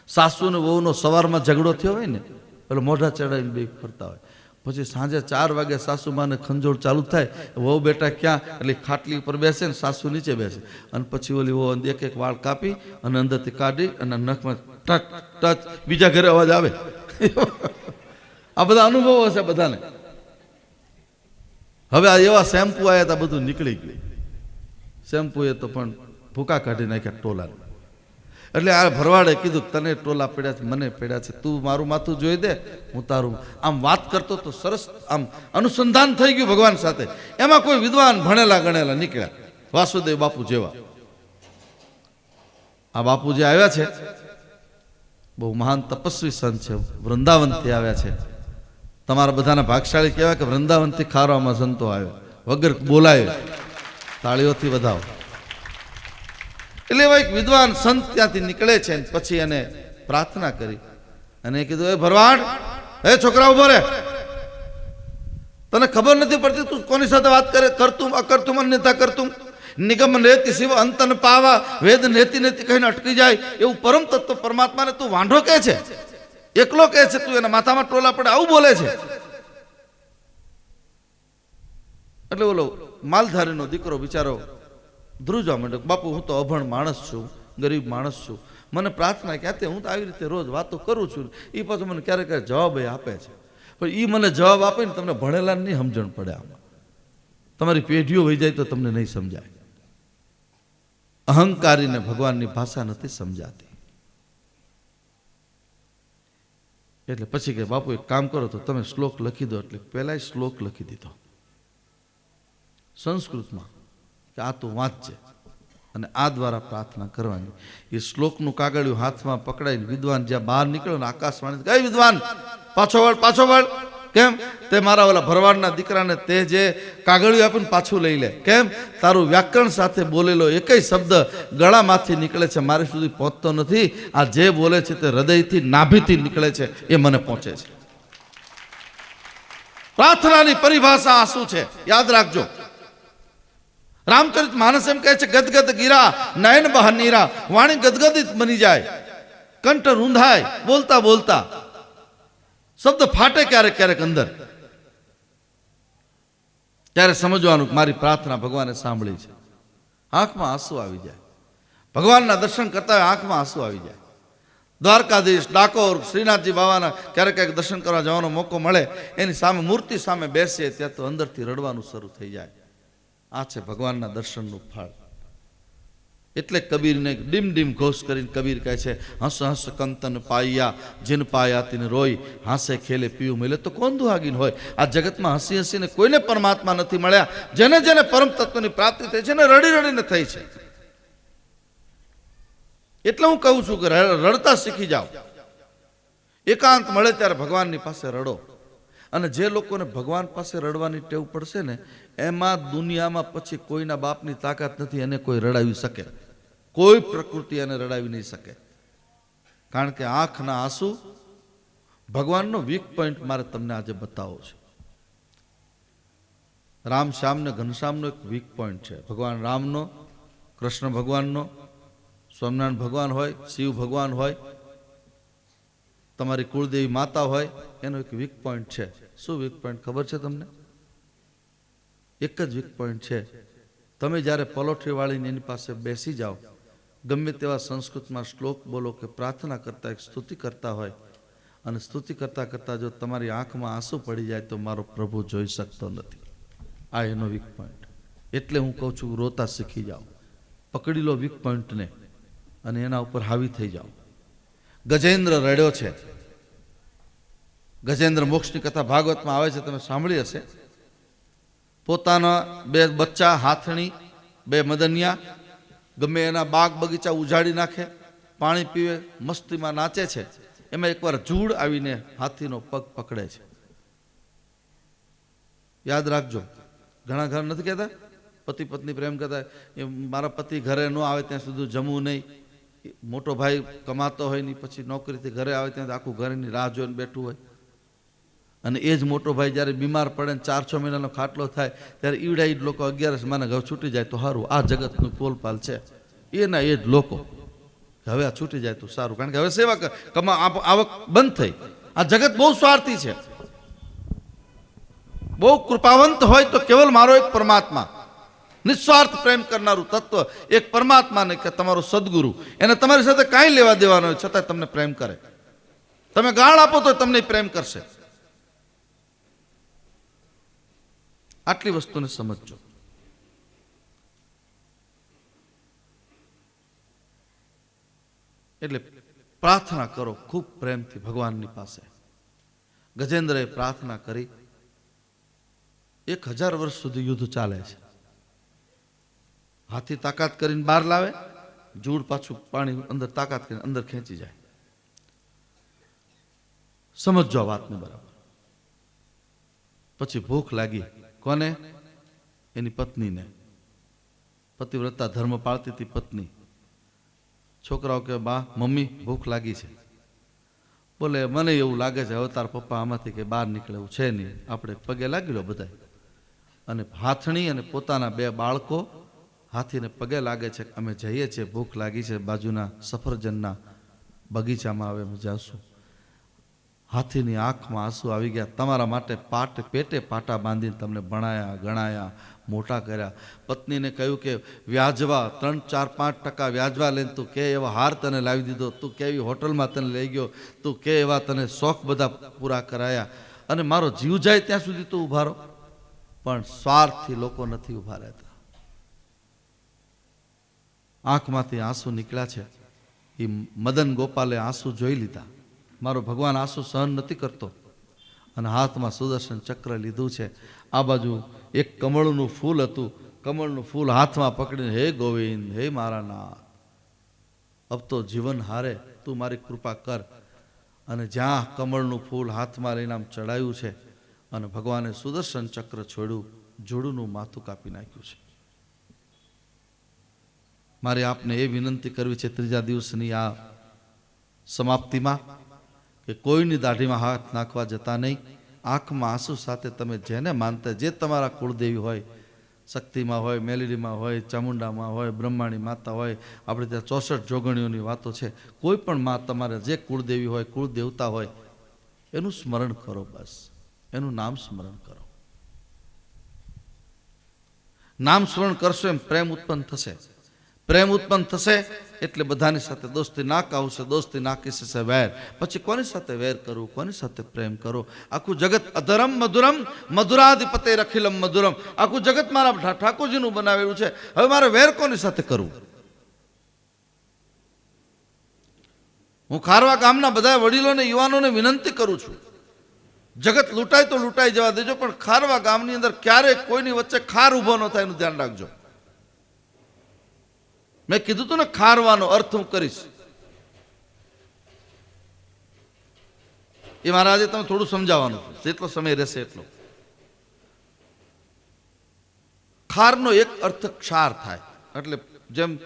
સાસુ ને વહુનો સવારમાં ઝઘડો થયો હોય ને, એટલે મોઢા ચડાવીને બે ફરતા હોય. પછી સાંજે 4 વાગે સાસુમાને ખંજોળ ચાલુ થાય, વહુ બેટા ક્યાં, એટલે ખાટલી ઉપર બેસે ને સાસુ નીચે બેસે. અને પછી ઓલી વહુ એક એક વાળ કાપી અને અંદરથી કાઢી અને નખમાં ટચ ટચ, બીજા ઘરે અવાજ આવે. આ બધા અનુભવો હશે બધાને. હવે આ એવા શેમ્પુ આવ્યા હતા, બધું નીકળી ગયું. શેમ્પુ એ તો પણ ભૂકા કાઢી નાખ્યા ટોલા. એટલે આ ભરવાડે કીધું, તને ટોલા પડ્યા છે, મને પડ્યા છે, તું મારું માથું જોઈ દે, હું તારું. આમ વાત કરતો તો સરસ આમ અનુસંધાન થઈ ગયું ભગવાન સાથે. એમાં કોઈ વિદ્વાન ભણેલા ગણેલા નીકળ્યા, વાસુદેવ બાપુ જેવા. આ બાપુ જે આવ્યા છે બહુ મહાન તપસ્વી સંત છે, વૃંદાવનથી આવ્યા છે. તમારા બધાના ભાગશાળી કહેવાય કે વૃંદાવનથી ખારવામાં સંતો આવ્યા, વગર બોલાય. તાળીઓથી વધાવો. એટલે એવા એક વિદ્વાન સંત ત્યાંથી નીકળે છે. પછી એને પ્રાર્થના કરી અને કીધું, એ ભરવાડ, હે છોકરા ઉભો રે, તને ખબર નથી પડતી તું કોની સાથે વાત કરે? કરતું અકર્તું અન્યથા કરતું, નિગમ નેતિ શિવ અંતન પાવા, વેદ નેતિ નેતિ કહીને અટકી જાય એવું પરમ તત્વ પરમાત્માને તું વાંઢો કહે છે? એકલો કહે છે, તું એના માથામાં ટોલા પડે, આવું બોલે છે. એટલે બોલો માલધારીનો દીકરો બિચારો ધ્રુજવા માંડ્યો, બાપુ હું તો અભણ માણસ છું, ગરીબ માણસ છું, મને પ્રાર્થના ક્યાંથી, હું તો આવી રીતે રોજ વાતો કરું છું. એ પાછું મને ક્યારેક ક્યારેક જવાબ આપે છે, પણ એ મને જવાબ આપે ને તમને ભણેલા નહીં સમજણ પડે. આમાં તમારી પેઢીઓ વહી જાય તો તમને નહીં સમજાય. અહંકારીને ભગવાનની ભાષા નથી સમજાતી. એટલે પછી કે બાપુ એક કામ કરો, તો તમે શ્લોક લખી દો. એટલે પહેલા શ્લોક લખી દીધો સંસ્કૃતમાં કે આ તું વાંચજે અને આ દ્વારા પ્રાર્થના કરવાની. એ શ્લોકનું કાગળિયું હાથમાં પકડાઈને વિદ્વાન જ્યાં બહાર નીકળ્યો ને આકાશવાણી, કઈ વિદ્વાન પાછો વળ, પાછો વળ. કેમ? તે મારા ઓલા ભરવાડના દીકરાને તે જે કાગળિયું આપીને પાછું લઈ લે. કેમ? તારું વ્યાકરણ સાથે બોલેલો એકય શબ્દ ગળામાંથી નીકળે છે, મારી સુધી પહોંચતો નથી. આ જે બોલે છે તે હૃદયથી, નાભીથી નીકળે છે, એ મને પહોંચે છે. પ્રાર્થનાની પરિભાષા આ શું છે યાદ રાખજો. રામચરિત માનસ એમ કહે છે, ગદગદ ગીરા નયન બહાનીરા, વાણી ગદગદિત બની જાય, કંઠ રૂંધાય બોલતા બોલતા, શબ્દ ફાટે ક્યારેક ક્યારેક અંદર. ત્યારે સમજવાનું મારી પ્રાર્થના ભગવાને સાંભળી છે. આંખમાં આંસુ આવી જાય. ભગવાનના દર્શન કરતા આંખમાં આંસુ આવી જાય. દ્વારકાધીશ, ડાકોર, શ્રીનાથજી બાબાના ક્યારેક ક્યારેક દર્શન કરવા જવાનો મોકો મળે, એની સામે મૂર્તિ સામે બેસીએ ત્યાં તો અંદરથી રડવાનું શરૂ થઈ જાય. આ છે ભગવાનના દર્શનનું ફળ. એટલે કબીરને ડીમ ડીમ ઘોષ કરીને કબીર કહે છે, હસ હસ કંતન પાયા જીન પાયા તીન રોય, હાસે ખેલે પીવું મળે તો કોણ દુહાગીન હોય. આ જગતમાં હસી હસીને કોઈને પરમાત્મા નથી મળ્યા. જેને જેને પરમ તત્વની પ્રાપ્તિ થઈ છે ને રડી રડીને થઈ છે. એટલે હું કહું છું કે રડતા શીખી જાઓ. એકાંત મળે ત્યારે ભગવાનની પાસે રડો. અને જે લોકોને ભગવાન પાસે રડવાની ટેવ પડશે ને, એમાં દુનિયામાં પછી કોઈના બાપની તાકાત નથી એને કોઈ રડાવી શકે. કોઈ પ્રકૃતિ એને રડાવી નહીં શકે. કારણ કે આંખના આંસુ ભગવાનનો વીક પોઈન્ટ મારે તમને આજે બતાવો છે. રામ શ્યામ ને ઘનશ્યામનો એક વીક પોઈન્ટ છે. ભગવાન રામનો, કૃષ્ણ ભગવાનનો, સ્વામિનારાયણ ભગવાન હોય, શિવ ભગવાન હોય, તમારી કુળદેવી માતા હોય, એનો એક વીક પોઈન્ટ છે. શું વીક પોઈન્ટ ખબર છે તમને? એક જ વીક પોઈન્ટ છે. તમે જ્યારે પલોઠી વાળીને એની પાસે બેસી જાઓ, ગમે તેવા સંસ્કૃતમાં શ્લોક બોલો કે પ્રાર્થના કરતા એક સ્તુતિ કરતા હોય, અને સ્તુતિ કરતા કરતા જો તમારી આંખમાં આંસુ પડી જાય તો મારો પ્રભુ જોઈ શકતો નથી. આ એનો વીક પોઈન્ટ. એટલે હું કહું છું રોતા શીખી જાઓ. પકડી લો વીક પોઈન્ટને અને એના ઉપર હાવી થઈ જાઓ. ગજેન્દ્ર રડ્યો છે. ગજેન્દ્ર મોક્ષની કથા ભાગવતમાં આવે છે, તમે સાંભળી હશે. પોતાના બે બચ્ચા હાથણી, બે મદનિયા, ગમે એના બાગ બગીચા ઉજાડી નાખે, પાણી પીવે, મસ્તીમાં નાચે છે. એમાં એકવાર જૂડ આવીને હાથીનો પગ પકડે છે. યાદ રાખજો, ઘણા ઘર નથી કહેતા પતિ પત્ની પ્રેમ કરતા, એ મારા પતિ ઘરે ન આવે ત્યાં સુધી જમવું નહીં. મોટો ભાઈ કમાતો હોય ને પછી નોકરીથી ઘરે આવે ત્યાં આખું ઘરની રાહ જોઈને બેઠું હોય. અને એ જ મોટો ભાઈ જ્યારે બીમાર પડે ને 4-6 મહિનાનો ખાટલો થાય ત્યારે ઈવડા ઈડ લોકો 11 માના ઘર છૂટી જાય તો સારું. આ જગતનું પોલપાલ છે. એના એ જ લોકો હવે આ છૂટી જાય તો સારું, કારણ કે હવે સેવા આવક બંધ થઈ. આ જગત બહુ સ્વાર્થી છે. બહુ કૃપાવંત હોય તો કેવલ મારો એક પરમાત્મા, નિસ્વાર્થ પ્રેમ કરનારું તત્વ એક પરમાત્માને કે તમારો સદગુરુ, એને તમારી સાથે કાંઈ લેવા દેવાનો હોય છતાં તમને પ્રેમ કરે. તમે ગાળ આપો તો તમને પ્રેમ કરશે. આટલી વસ્તુને સમજજો. એટલે પ્રાર્થના કરો ખૂબ પ્રેમથી ભગવાનની પાસે. ગજેન્દ્રએ પ્રાર્થના કરી. 1000 વર્ષ સુધી યુદ્ધ ચાલે છે. હાથી તાકાત કરીને બહાર લાવે, જૂડ પાછું પાણી અંદર તાકાત કરીને અંદર ખેંચી જાય. સમજો આ વાતને બરાબર. પછી ભૂખ લાગી. કોને? એની પત્નીને. પતિવ્રતા ધર્મ પાળતી હતી પત્ની. છોકરાઓ કે બા મમ્મી ભૂખ લાગી છે. બોલે મને એવું લાગે છે હવે તાર પપ્પા આમાંથી કે બહાર નીકળે એવું છે નહીં, આપણે પગે લાગી લો બધા. અને હાથણી અને પોતાના 2 બાળકો હાથીને પગે લાગે છે, અમે જઈએ છીએ, ભૂખ લાગી છે, બાજુના સફરજનના બગીચામાં હવે અમે જાશું. હાથીની આંખમાં આંસુ આવી ગયા. તમારા માટે પેટે પાટા બાંધીને તમને ભણાયા, ગણાયા, મોટા કર્યા. પત્નીને કહ્યું કે વ્યાજવા 3, 4, 5% વ્યાજવા લઈને તું કે એવા હાર તને લાવી દીધો, તું કેવી હોટલમાં તને લઈ ગયો, તું કે એવા તને શોખ બધા પૂરા કરાયા, અને મારો જીવ જાય ત્યાં સુધી તું ઉભા રહો. પણ સ્વાર્થથી લોકો નથી ઉભા રહેતા. આંખમાંથી આંસુ નીકળ્યા છે. એ મદન ગોપાલે આંસુ જોઈ લીધા. મારો ભગવાન આંસુ સહન નથી કરતો, અને હાથમાં સુદર્શન ચક્ર લીધું છે. આ બાજુ એક કમળનું ફૂલ હતું. કમળનું ફૂલ હાથમાં પકડીને, હે ગોવિંદ, હે મારા નાથ, અબ તો જીવન હારે, તું મારી કૃપા કર. અને જ્યાં કમળનું ફૂલ હાથમાં લઈને આમ ચડાયું છે, અને ભગવાને સુદર્શન ચક્ર છોડ્યું, જોડુનું માથું કાપી નાખ્યું છે. મારે આપને એ વિનંતી કરવી છે ત્રીજા દિવસની આ સમાપ્તિમાં, કે કોઈની દાઢીમાં હાથ નાખવા જતા નહીં. આંખમાં આંસુ સાથે તમે જેને માનતા, જે તમારા કુળદેવી હોય, શક્તિમાં હોય, મેલેડીમાં હોય, ચામુંડામાં હોય, બ્રહ્માણી માતા હોય, આપણે ત્યાં 64 જોગણીઓની વાતો છે. કોઈ પણ માં તમારે જે કુળદેવી હોય, કુળદેવતા હોય, એનું સ્મરણ કરો. બસ એનું નામ સ્મરણ કરો. નામ સ્મરણ કરશો એમ પ્રેમ ઉત્પન્ન થશે. પ્રેમ ઉત્પન્ન થશે એટલે બધાની સાથે દોસ્તી નાક આવશે. દોસ્તી નાકી છે વેર. પછી કોની સાથે વેર કરવું, કોની સાથે પ્રેમ કરો? આખું જગત અધરમ મધુરમ મધુરાધિપતે રખિલમ મધુરમ, આખું જગત મારા ઠાકોરજીનું બનાવેલું છે. હવે મારે વેર કોની સાથે કરવું? હું ખારવા ગામના બધા વડીલોને, યુવાનોને વિનંતી કરું છું, જગત લૂંટાય તો લૂંટાઈ જવા દેજો, પણ ખારવા ગામની અંદર ક્યારેય કોઈની વચ્ચે ખાર ઉભો ન થાય એનું ધ્યાન રાખજો. મેં કીધું તું ને, ખારવાનો અર્થ હું કરીશ. એ મારા આજે તમે થોડું સમજાવવાનું, જેટલો સમય રહેશે એટલો. ખારનો એક અર્થ ક્ષાર થાય. એટલે જેમ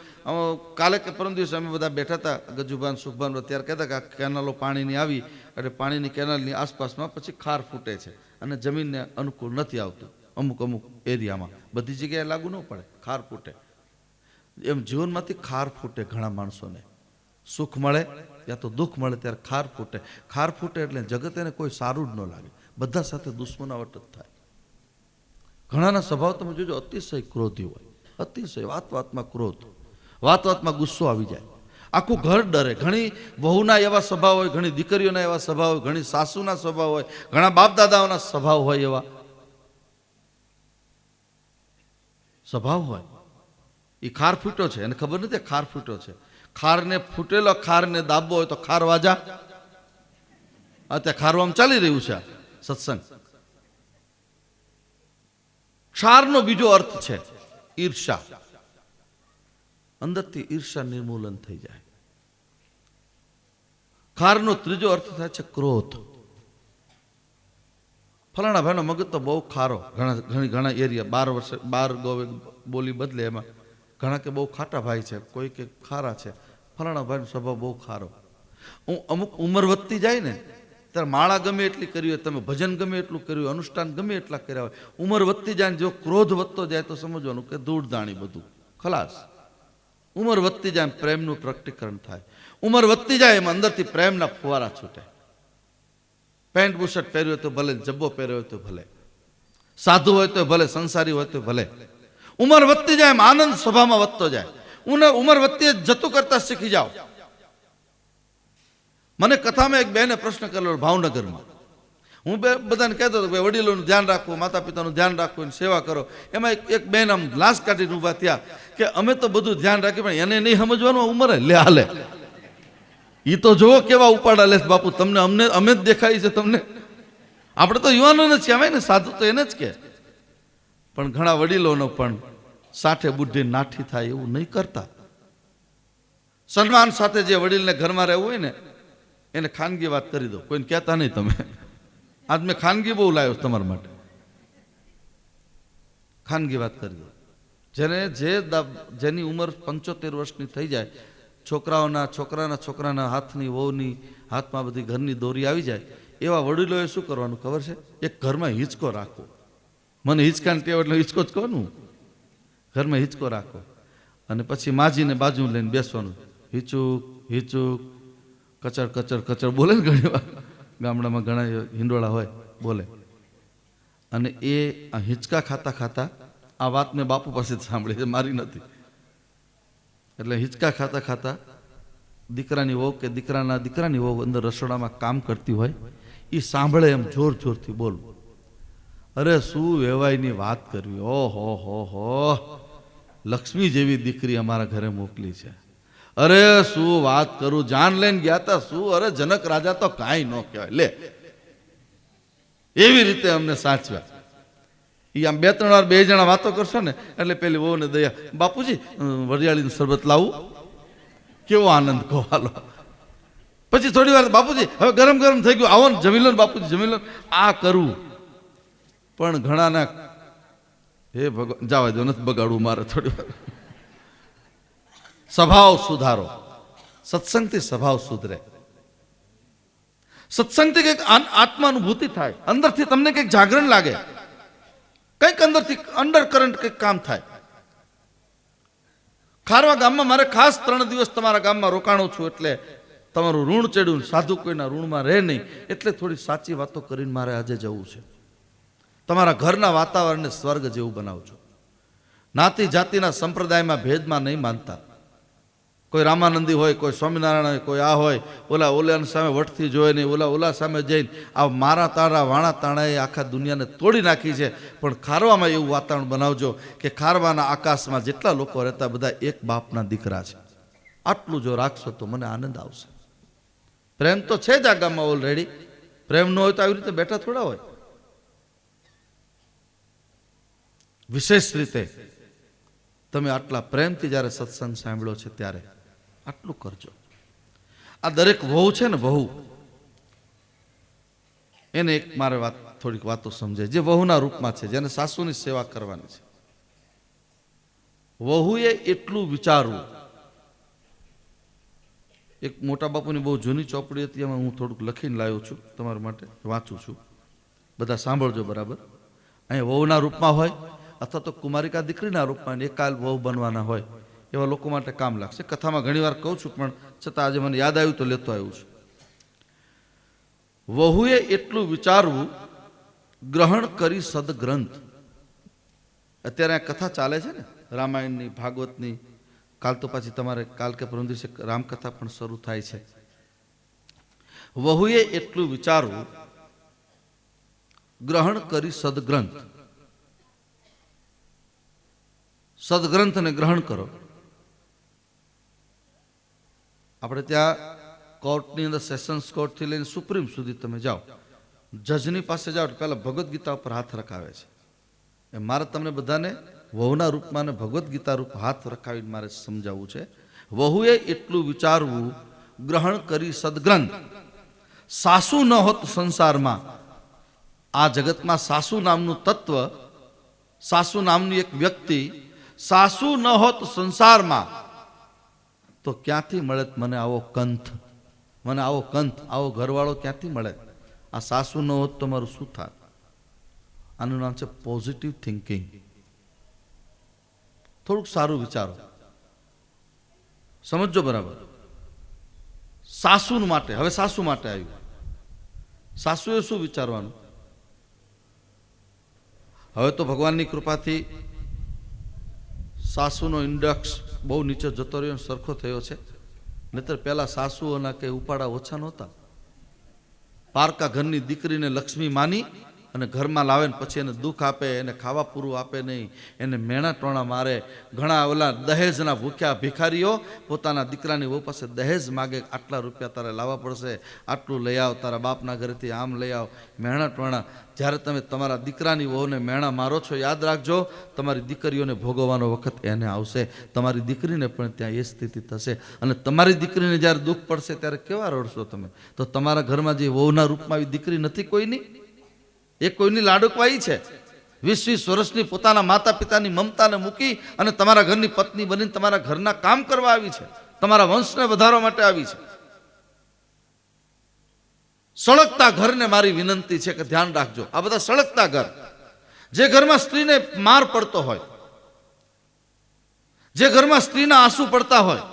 કાલે કે પરમ દિવસે અમે બધા બેઠા હતા, ગજુભાન, સુખભાન, ત્યારે કહેતા કે આ કેનાલો પાણીની આવી, એટલે પાણીની કેનાલની આસપાસમાં પછી ખાર ફૂટે છે, અને જમીનને અનુકૂળ નથી આવતું. અમુક અમુક એરિયામાં, બધી જગ્યાએ લાગુ ન પડે, ખાર ફૂટે. એમ જીવનમાંથી ખાર ફૂટે. ઘણા માણસોને સુખ મળે યા તો દુઃખ મળે ત્યારે ખાર ફૂટે. ખાર ફૂટે એટલે જગત એને કોઈ સારું જ ન લાગે, બધા સાથે દુશ્મનાવટ જ થાય. ઘણાના સ્વભાવ તમે જોજો, અતિશય ક્રોધી હોય, અતિશય વાતમાં ક્રોધ, વાતમાં ગુસ્સો આવી જાય, આખું ઘર ડરે. ઘણી વહુના એવા સ્વભાવ હોય, ઘણી દીકરીઓના એવા સ્વભાવ હોય, ઘણી સાસુના સ્વભાવ હોય, ઘણા બાપ દાદાઓના સ્વભાવ હોય, એવા સ્વભાવ હોય. એ ખાર ફૂટ્યો છે, એને ખબર નથી ખાર ફૂટ્યો છે. ખારને ફૂટેલો ખારને દાબવો હોય તો ખાર વાજા. અત્યારે ખારવામાં ચાલી રહ્યું છે સત્સંગ. ક્ષારનો બીજો અર્થ છે ઈર્ષા. અંદરથી ઈર્ષા નિર્મૂલન થઈ જાય. ખારનો ત્રીજો અર્થ થાય છે ક્રોધ. ફલાણા ભાઈનો મગજ તો બહુ ખારો. ઘણા એરિયા 12 ગોવે બોલી બદલે એમાં ઘણા કે બહુ ખાટા ભાઈ છે, કોઈ કે ખારા છે. ફલાણા ભાઈનો સ્વભાવ બહુ ખારો. અમુક ઉંમર વધતી જાય ને ત્યારે માળા ગમે એટલી કરી હોય, તમે ભજન ગમે એટલું કર્યું હોય, અનુષ્ઠાન ગમે એટલા કર્યા હોય, ઉંમર વધતી જાય ને જો ક્રોધ વધતો જાય તો સમજવાનું કે ધૂળ દાણી બધું ખલાસ. ઉંમર વધતી જાય પ્રેમનું પ્રકટીકરણ થાય. ઉંમર વધતી જાય એમ અંદરથી પ્રેમના ફુવારા છૂટે. પેન્ટ બુશર્ટ પહેર્યું હોય તો ભલે, જબ્બો પહેર્યો હોય તો ભલે, સાધુ હોય તો ભલે, સંસારી હોય તો ભલે. ઉંમર વધતી જાય એમ આનંદ સભામાં વધતો જાય. ઉંમર વધતી જતું કરતા શીખી જાઓ. મને કથામાં એક બેને પ્રશ્ન કરેલો ભાવનગરમાં. હું બધાને કહેતો હતો કે વડીલોનું ધ્યાન રાખવું, માતા પિતાનું ધ્યાન રાખવું, સેવા કરો. એમાં એક બેન આમ લાશ કાઢીને ઊભા થયા કે અમે તો બધું ધ્યાન રાખીએ પણ એને નહીં સમજવાનું ઉંમર લે હાલે. એ તો જોવો કેવા ઉપાડા લે બાપુ, તમને અમે જ દેખાય છે તમને. આપણે તો યુવાનોને જ કહેવાય ને, સાધુ તો એને જ કે. પણ ઘણા વડીલોનો પણ સાઠે બુદ્ધિ નાઠી થાય એવું નહીં કરતા. સન્માન સાથે જે વડીલને ઘરમાં રહેવું હોય ને એને ખાનગી વાત કરી દો, કોઈને કહેતા નહીં તમે. આજ મેં ખાનગી બહુ લાવ્યો તમારા માટે. ખાનગી વાત કરી દો. જેની ઉંમર 75 વર્ષની થઈ જાય, છોકરાના હાથની વહુની હાથમાં બધી ઘરની દોરી આવી જાય, એવા વડીલોએ શું કરવાનું ખબર છે? એક ઘરમાં હિંચકો રાખવો. મને હિંચકાની ટેવ એટલે હિંચકો જ કહું. ઘરમાં હિંચકો રાખો અને પછી માજીને બાજુ લઈને બેસવાનું. હિચુક હિચુક કચર કચર કચર બોલે ને ઘણી વાર. ગામડામાં ઘણા હિંડોળા હોય બોલે, અને એ આ હિંચકા ખાતા ખાતા, આ વાત મેં બાપુ પાસેથી સાંભળી છે, મારી નથી. એટલે હિંચકા ખાતા ખાતા દીકરાની વહુ કે દીકરાની વહુ અંદર રસોડામાં કામ કરતી હોય, એ સાંભળે એમ જોર જોરથી બોલવું, અરે શું વેવાયની વાત કરવી, ઓહો હો, લક્ષ્મી જેવી દીકરી અમારા ઘરે મોકલી છે, અરે શું વાત કરું, જાન લઈને ગયા તા શું, અરે જનક રાજા તો કાંઈ ન કહેવાય, લે એવી રીતે અમને સાચવ્યા. એ આમ 2-3 વાર 2 જણા વાતો કરશો ને એટલે પેલી વહુને દયા, બાપુજી વરિયાળીનું શરબત લાવું, કેવો આનંદ કહો હાલો. પછી થોડી વાર, બાપુજી હવે ગરમ ગરમ થઈ ગયું, આવો ને જમી લો ને બાપુજી જમી લો. આ કરવું પણ ઘણાના, હે ભગવાન જવા દો, નથી બગાડવું મારે. થોડી વાર સ્વભાવ સુધારો, સત્સંગથી સ્વભાવ સુધરે, સત્સંગથી કંઈક આત્માનુભૂતિ થાય, અંદરથી તમને કંઈક જાગરણ લાગે, કંઈક અંદરથી અંડર કરંટ કંઈક કામ થાય. ખારવા ગામમાં મારે ખાસ 3 દિવસ તમારા ગામમાં રોકાણું છું, એટલે તમારું ઋણ ચડ્યું, સાધુ કોઈના ઋણમાં રહે નહીં, એટલે થોડી સાચી વાતો કરીને મારે આજે જવું છે. તમારા ઘરના વાતાવરણને સ્વર્ગ જેવું બનાવજો. નાતી જાતિના સંપ્રદાયમાં ભેદમાં નહીં માનતા. કોઈ રામાનંદી હોય, કોઈ સ્વામિનારાયણ હોય, કોઈ આ હોય, ઓલા સામે વટથી જોઈ નહીં, ઓલા સામે જઈને આ મારા તારા વાણા તાણાએ આખા દુનિયાને તોડી નાખી છે. પણ ખારવામાં એવું વાતાવરણ બનાવજો કે ખારવાના આકાશમાં જેટલા લોકો રહેતા બધા એક બાપના દીકરા છે. આટલું જો રાખશો તો મને આનંદ આવશે. પ્રેમ તો છે જ આ ગામમાં ઓલરેડી, પ્રેમ ન હોય તો આવી રીતે બેઠા થોડા હોય. વિશેષ રીતે તમે આટલા પ્રેમથી જ્યારે સત્સંગ સાંભળ્યો છે ત્યારે આટલું કરજો. આ દરેક વહુ છે ને, વહુ એને એક મારે થોડીક વાતો સમજાય, જે વહુના રૂપમાં છે, જેને સાસુની સેવા કરવાની છે. વહુએ એટલું વિચારવું. એક મોટા બાપુની બહુ જૂની ચોપડી હતી, એમાં હું થોડુંક લખીને લાવ્યો છું, તમારા માટે વાંચું છું, બધા સાંભળજો બરાબર. અહીંયા વહુના રૂપમાં હોય અથવા તો કુમારિકા દીકરીના રૂપમાં એકાલ વહુ બનવાના હોય, એવા લોકો માટે કામ લાગશે. કથામાં ઘણી વાર કહું છું, પણ છતાં આજે મને યાદ આવ્યું તો લેતો આવ્યું છું. વહુએ એટલું વિચારવું, ગ્રહણ કરી સદગ્રંથ. અત્યારે આ કથા ચાલે છે ને રામાયણની, ભાગવતની. કાલ તો પાછી તમારે કાલ કે પરમ દિવસે રામકથા પણ શરૂ થાય છે. વહુએ એટલું વિચારવું, ગ્રહણ કરી સદગ્રંથ. સદગ્રંથને ગ્રહણ કરો. આપણે ત્યાં કોર્ટની અંદર સેશન્સ કોર્ટથી લઈને સુપ્રીમ સુધી તમે જાઓ, જજની પાસે જાઓ એટલે પહેલા ભગવદ્ ગીતા ઉપર હાથ રખાવે છે. એ મારે તમને બધાને વહુના રૂપમાં અને ભગવદ્ ગીતા રૂપ હાથ રખાવીને મારે સમજાવવું છે. વહુએ એટલું વિચારવું, ગ્રહણ કરી સદગ્રંથ. સાસુ ન હોત સંસારમાં, આ જગતમાં સાસુ નામનું તત્વ, સાસુ નામની એક વ્યક્તિ, સાસુ ન હોત સંસારમાં તો ક્યાંથી મળે મને આવો કંથ, મને આવો કંથ, આવો ઘરવાળો ક્યાંથી મળે? આ સાસુ ન હોત તો મારું શું થાત? આનું નામ છે પોઝિટિવ થિંકિંગ. થોડુંક સારું વિચારો, સમજો બરાબર. સાસુ માટે, હવે સાસુ માટે આવ્યું. સાસુએ શું વિચારવાનું? હવે તો ભગવાનની કૃપાથી સાસુનો ઇન્ડેક્સ બહુ નીચે જતો રહ્યો, સરખો થયો છે. નહીતર પહેલા સાસુઓના કે ઉપાડા ઓછા નહોતા. પારકા ઘરની દીકરીને લક્ષ્મી માની અને ઘરમાં લાવે ને પછી એને દુઃખ આપે, એને ખાવા પૂરું આપે નહીં, એને મેણા ટોણા મારે. ઘણા ઓલા દહેજના ભૂખ્યા ભિખારીઓ પોતાના દીકરાની વહુ પાસે દહેજ માગે, આટલા રૂપિયા તારે લાવવા પડશે, આટલું લઈ આવ, તારા બાપના ઘરેથી આમ લઈ આવ, મેણા ટોણા. જ્યારે તમે તમારા દીકરાની વહુને મેણા મારો છો, યાદ રાખજો તમારી દીકરીઓને ભોગવવાનો વખત એને આવશે. તમારી દીકરીને પણ ત્યાં એ સ્થિતિ થશે. અને તમારી દીકરીને જ્યારે દુઃખ પડશે ત્યારે કેવા રડશો તમે? તો તમારા ઘરમાં જે વહુના રૂપમાં આવી દીકરી નથી કોઈની, એ કોઈની લાડકવાઈ છે. 20-20 વર્ષની પોતાના માતા પિતાની મમતાને મૂકી અને તમારા ઘરની પત્ની બનીને તમારા ઘરના કામ કરવા આવી છે, તમારા વંશને વધારવા માટે આવી છે. સળગતા ઘરને મારી વિનંતી છે કે ધ્યાન રાખજો. આ બધા સળગતા ઘર, જે ઘરમાં સ્ત્રીને માર પડતો હોય, જે ઘરમાં સ્ત્રીના આંસુ પડતા હોય,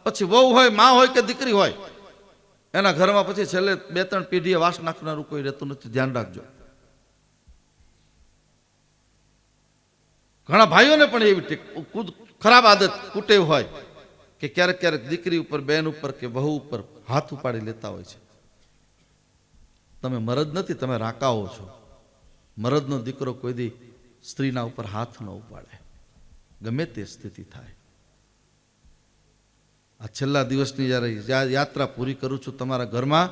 પછી વહુ હોય, માં હોય કે દીકરી હોય, એના ઘરમાં પછી છેલ્લે 2-3 પેઢીએ વાસ નાખનારું કોઈ રહેતું નથી, ધ્યાન રાખજો. ઘણા ભાઈઓને પણ એવી ખરાબ આદત કુટેવ હોય કે ક્યારેક ક્યારેક દીકરી ઉપર, બેન ઉપર કે વહુ ઉપર હાથ ઉપાડી લેતા હોય છે. તમે મરદ નથી, તમે રાકાઓ છો. મરદનો દીકરો કોઈ દી સ્ત્રીના ઉપર હાથ ન ઉપાડે, ગમે તે સ્થિતિ થાય. આ છેલ્લા દિવસની જ્યારે યાત્રા પૂરી કરું છું, તમારા ઘરમાં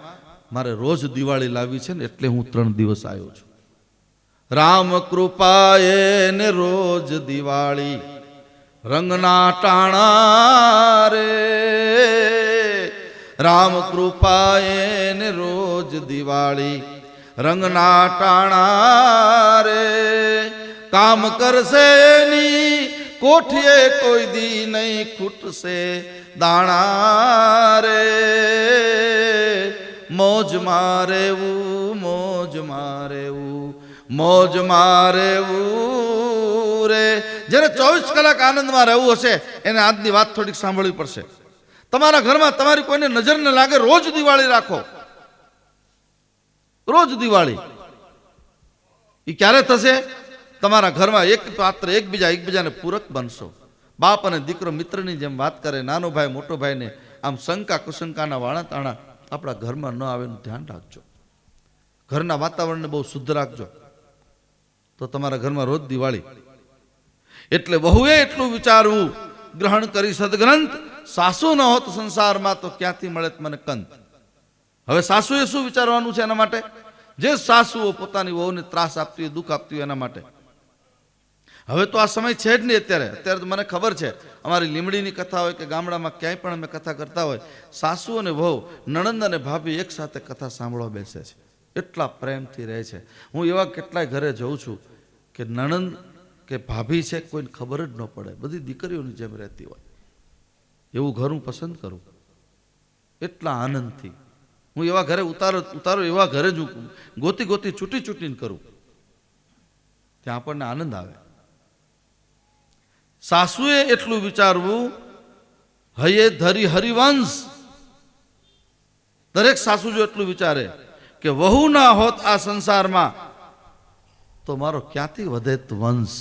મારે રોજ દિવાળી લાવી છે ને, એટલે હું 3 દિવસ આવ્યો છું. રામ કૃપાએ ને રોજ દિવાળી રંગના ટાણા રે, રામ કૃપાએ ને રોજ દિવાળી રંગના ટાણા રે. કામ કરશે ની કોઠીએ કોઈ દી નહીં ખૂટશે દાણા રે. મોજ મારેવું, મોજ મારેવું, મોજ મારેવું રે. જેને 24 કલાક આનંદમાં રહેવું હશે એને આજની વાત થોડીક સાંભળવી પડશે. તમારા ઘરમાં તમારી કોઈને નજર ન લાગે, રોજ દિવાળી રાખો. રોજ દિવાળી. એ ક્યારે થશે? તમારા ઘરમાં એક પાત્ર એકબીજાને પૂરક બનશો. બાપ અને દીકરો મિત્રની જેમ વાત કરે, નાનો ભાઈ મોટો ભાઈને આમ શંકા કુશંકાના વાણા તાણા આપણા ઘરમાં ન આવેનું ધ્યાન રાખજો. ઘરના વાતાવરણને બહુ શુદ્ધ રાખજો, તો તમારા ઘરમાં રોજ દિવાળી. એટલે વહુએ એટલું વિચારવું, ગ્રહણ કરી સદગ્રંથ, સાસુ ન હોત સંસારમાં તો ક્યાંથી મળે મને કંત. હવે સાસુએ શું વિચારવાનું છે એના માટે? જે સાસુઓ પોતાની વહુને ત્રાસ આપતી હોય, દુઃખ આપતી હોય એના માટે. હવે તો આ સમય છે જ નહીં. અત્યારે તો મને ખબર છે, અમારી લીમડીની કથા હોય કે ગામડામાં ક્યાંય પણ અમે કથા કરતા હોય, સાસુ અને વહુ, નણંદ અને ભાભી એક સાથે કથા સાંભળવા બેસે છે. એટલા પ્રેમથી રહે છે. હું એવા કેટલાય ઘરે જોઉં છું કે નણંદ કે ભાભી છે કોઈને ખબર જ ન પડે, બધી દીકરીઓની જેમ રહેતી હોય. એવું ઘર હું પસંદ કરું, એટલા આનંદથી. હું એવા ઘરે ઉતારો એવા ઘરે જ ગોતી ચૂંટીને કરું, ત્યાં આપણને આનંદ આવે. સાસુએ એટલું વિચારવું, હયે ધરી હરિવંશ. દરેક સાસુ જો એટલું વિચારે કે વહુ ના હોત આ સંસારમાં તો મારો ક્યાંથી વધે વંશ.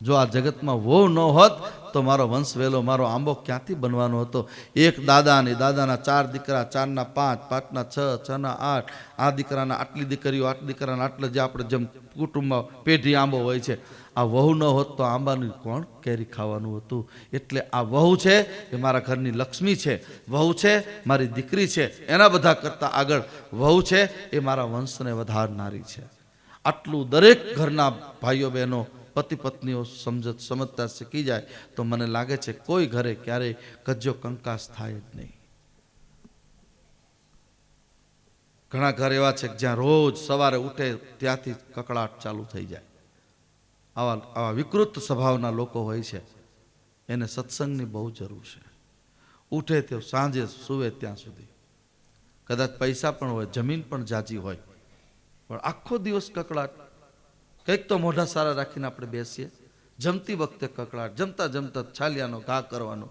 જો આ જગતમાં વહુ ન હોત તો મારો વંશ વેલો, મારો આંબો ક્યાંથી બનવાનો હતો. એક દાદાના 4 દીકરા, 4ના 5, 5ના 6, 6ના 8, આ દીકરાના આટલી દીકરીઓ, 8 દીકરાના આટલે, જે આપણે જેમ કુટુંબમાં પેઢી આંબો હોય છે. આ વહુ ન હોત તો આંબાની કોણ કેરી ખાવાનું હતું. એટલે આ વહુ છે એ મારા ઘરની લક્ષ્મી છે, વહુ છે મારી દીકરી છે, એના બધા કરતાં આગળ વહુ છે એ મારા વંશને વધારનારી છે. આટલું દરેક ઘરના ભાઈઓ બહેનો, પતિ પત્નીઓ સમજતા શીખી જાય તો મને લાગે છે કોઈ ઘરે ક્યારેય કજ્જો કંકાસ થાય જ નહીં. ઘણા ઘર એવા છે જ્યાં રોજ સવારે ઉઠે ત્યાંથી કકળાટ ચાલુ થઈ જાય. આવા વિકૃત સ્વભાવના લોકો હોય છે, એને સત્સંગની બહુ જરૂર છે. ઉઠે તે સાંજે સુવે ત્યાં સુધી. કદાચ પૈસા પણ હોય, જમીન પણ જાજી હોય, પણ આખો દિવસ કકળાટ. કંઈક તો મોઢા સારા રાખીને આપણે બેસીએ, જમતી વખતે કકળાટ, જમતા છાલિયાનો ઘા કરવાનો.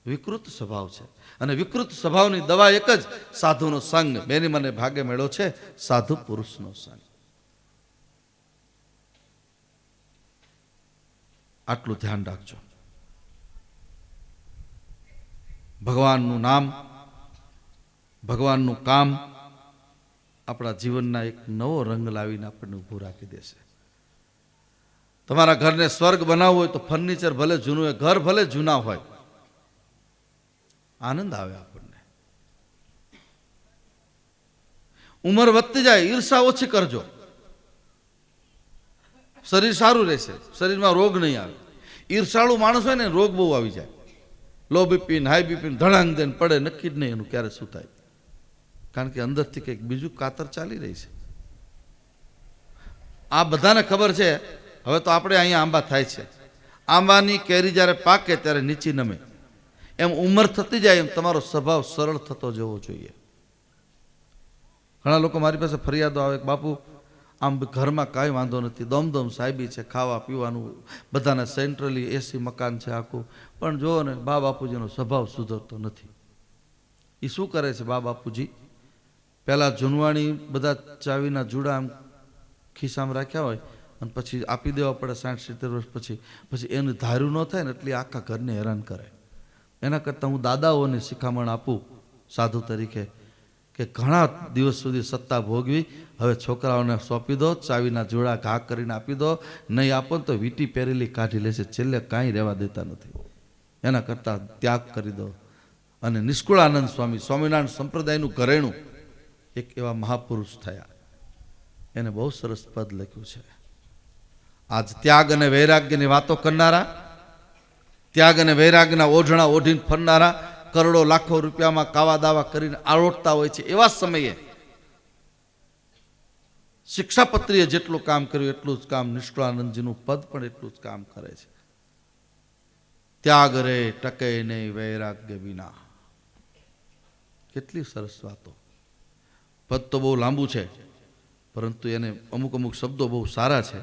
વિકૃત સ્વભાવ છે. અને વિકૃત સ્વભાવની દવા એક જ, સાધુનો સંગ. બેની મને ભાગે મળ્યો છે સાધુ પુરુષનો સંગ. આટલું ધ્યાન રાખજો. ભગવાનનું નામ, ભગવાનનું કામ આપણા જીવનના એક નવો રંગ લાવીને આપણને ઊભું રાખી દેશે. તમારા ઘરને સ્વર્ગ બનાવવું હોય તો ફર્નિચર ભલે જૂનું હોય, ઘર ભલે જૂના હોય, આનંદ આવે આપણને. ઉંમર વધતી જાય, ઈર્ષા ઓછી કરજો, શરીર સારું રહેશે, શરીરમાં રોગ નહીં આવે. ઈર્ષાળુ માણસ હોય ને રોગ બહુ આવી જાય. લો બીપી, હાઈ બીપી ધડાંગ દઈને પડે, નક્કી જ નહીં એનું ક્યારે શું થાય. કારણ કે અંદરથી કંઈક બીજું કાતર ચાલી રહી છે. આ બધાને ખબર છે. હવે તો આપણે અહીંયા આંબા થાય છે, આંબાની કેરી જ્યારે પાકે ત્યારે નીચી નમે. એમ ઉંમર થતી જાય એમ તમારો સ્વભાવ સરળ થતો જવો જોઈએ. ઘણા લોકો મારી પાસે ફરિયાદો આવે, બાપુ આમ ઘરમાં કાંઈ વાંધો નથી, દોમદોમ સાહેબી છે, ખાવા પીવાનું બધાને સેન્ટ્રલી એસી મકાન છે આખું, પણ જુઓ ને બા બાપુજીનો સ્વભાવ સુધરતો નથી. એ એ શું કરે છે બાપુજી? પહેલા જૂનવાણી બધા ચાવીના જુડા આમ ખિસ્સામાં રાખ્યા હોય અને પછી આપી દેવા પડે 60-70 વર્ષ પછી. પછી એનું ધાર્યું ન થાય ને એટલે આખા ઘરને હેરાન કરે. એના કરતાં હું દાદાઓને શિખામણ આપું સાધુ તરીકે કે ઘણા દિવસ સુધી સત્તા ભોગવી, હવે છોકરાઓને સોંપી દો, ચાવીના જોડા ઘા કરીને આપી દો. નહીં આપો તો વીંટી પહેરેલી કાઢી લેશે, છેલ્લે કાંઈ રહેવા દેતા નથી. એના કરતાં ત્યાગ કરી દો. અને નિષ્કુળાનંદ સ્વામી, સ્વામિનારાયણ સંપ્રદાયનું ઘરેણું, એક એવા મહાપુરુષ થયા. એને બહુ સરસ પદ લખ્યું છે. આજ ત્યાગ અને વૈરાગ્યની વાતો કરનારા, ત્યાગ અને વૈરાગ્યના ઓઢણા ઓઢીને ફરનારા, કરોડો લાખો રૂપિયામાં કાવા દાવા કરીને આરોટતા હોય છે. એવા સમયે શિક્ષાપત્રીએ જેટલું કામ કર્યું એટલું જ કામ નિષ્કુળાનંદજીનું પદ પણ એટલું જ કામ કરે છે. ત્યાગ રે ટકે નહીં વૈરાગ્ય વિના. કેટલી સરસ વાતો. પદ તો બહુ લાંબુ છે, પરંતુ એને અમુક અમુક શબ્દો બહુ સારા છે.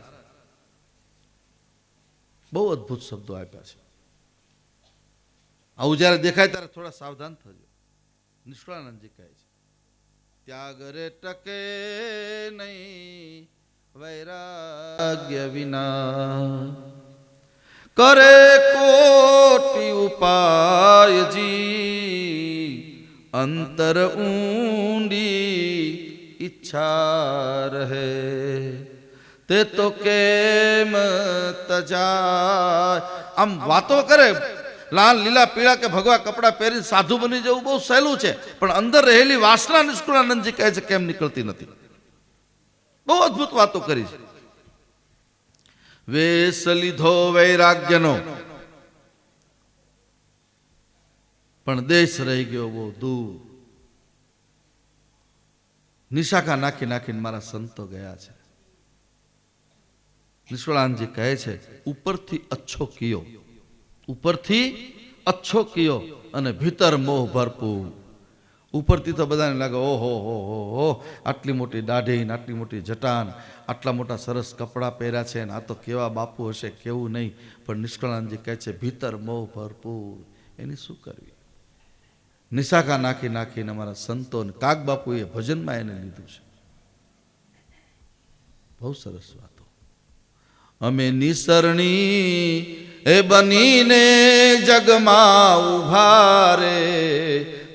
બહુ અદ્ભુત શબ્દો આપ્યા છે. આવું જ્યારે દેખાય ત્યારે થોડા સાવધાન થજો. નિષ્કુળાનંદજી કહે છે, ત્યાગ રે ટકે નહીં વૈરાગ્ય વિના, કરે કોટી ઉપાયજી, અંતર ઊંડી ઈચ્છા રહે, તે તો કેમ તજાય. આમ વાતો કરે, લાલ લીલા પીળા કે ભગવા કપડા પહેરી સાધુ બની જવું બહુ સહેલું છે, પણ અંદર રહેલી વાસના નિષ્કુળાનંદજી કહે છે કેમ નીકળતી નથી. બહુ અદ્ભુત વાતો કરી છે. વેશ લીધો વૈરાગ્યનો, પણ દેશ રહી ગયો બહુ દૂર. નિશાખા નાખી નાખીને મારા સંતો ગયા છે. નિષ્કુળાનંદજી કહે છે, ઉપરથી અચ્છો કિયો, ઉપરથી અચ્છો કિયો અને ભીતર મોહ ભરપૂર. ઉપરથી તો બધાને લાગે ઓહો હો હો, આટલી મોટી દાઢી, આટલી મોટી જટાન, આટલા મોટા સરસ કપડાં પહેર્યા છે, આ તો કેવા બાપુ હશે, કેવું નહીં. પણ નિષ્કુળાનંદજી કહે છે ભીતર મોહ ભરપૂર. એની શું કરવી? નિશાખા નાખી નાખીને અમારા સંતો કાગ બાપુએ ભજનમાં એને લીધું છે. બહુ સરસ વાતો. અમે નિસરણી એ બનીને જગમાં ઉભા રે,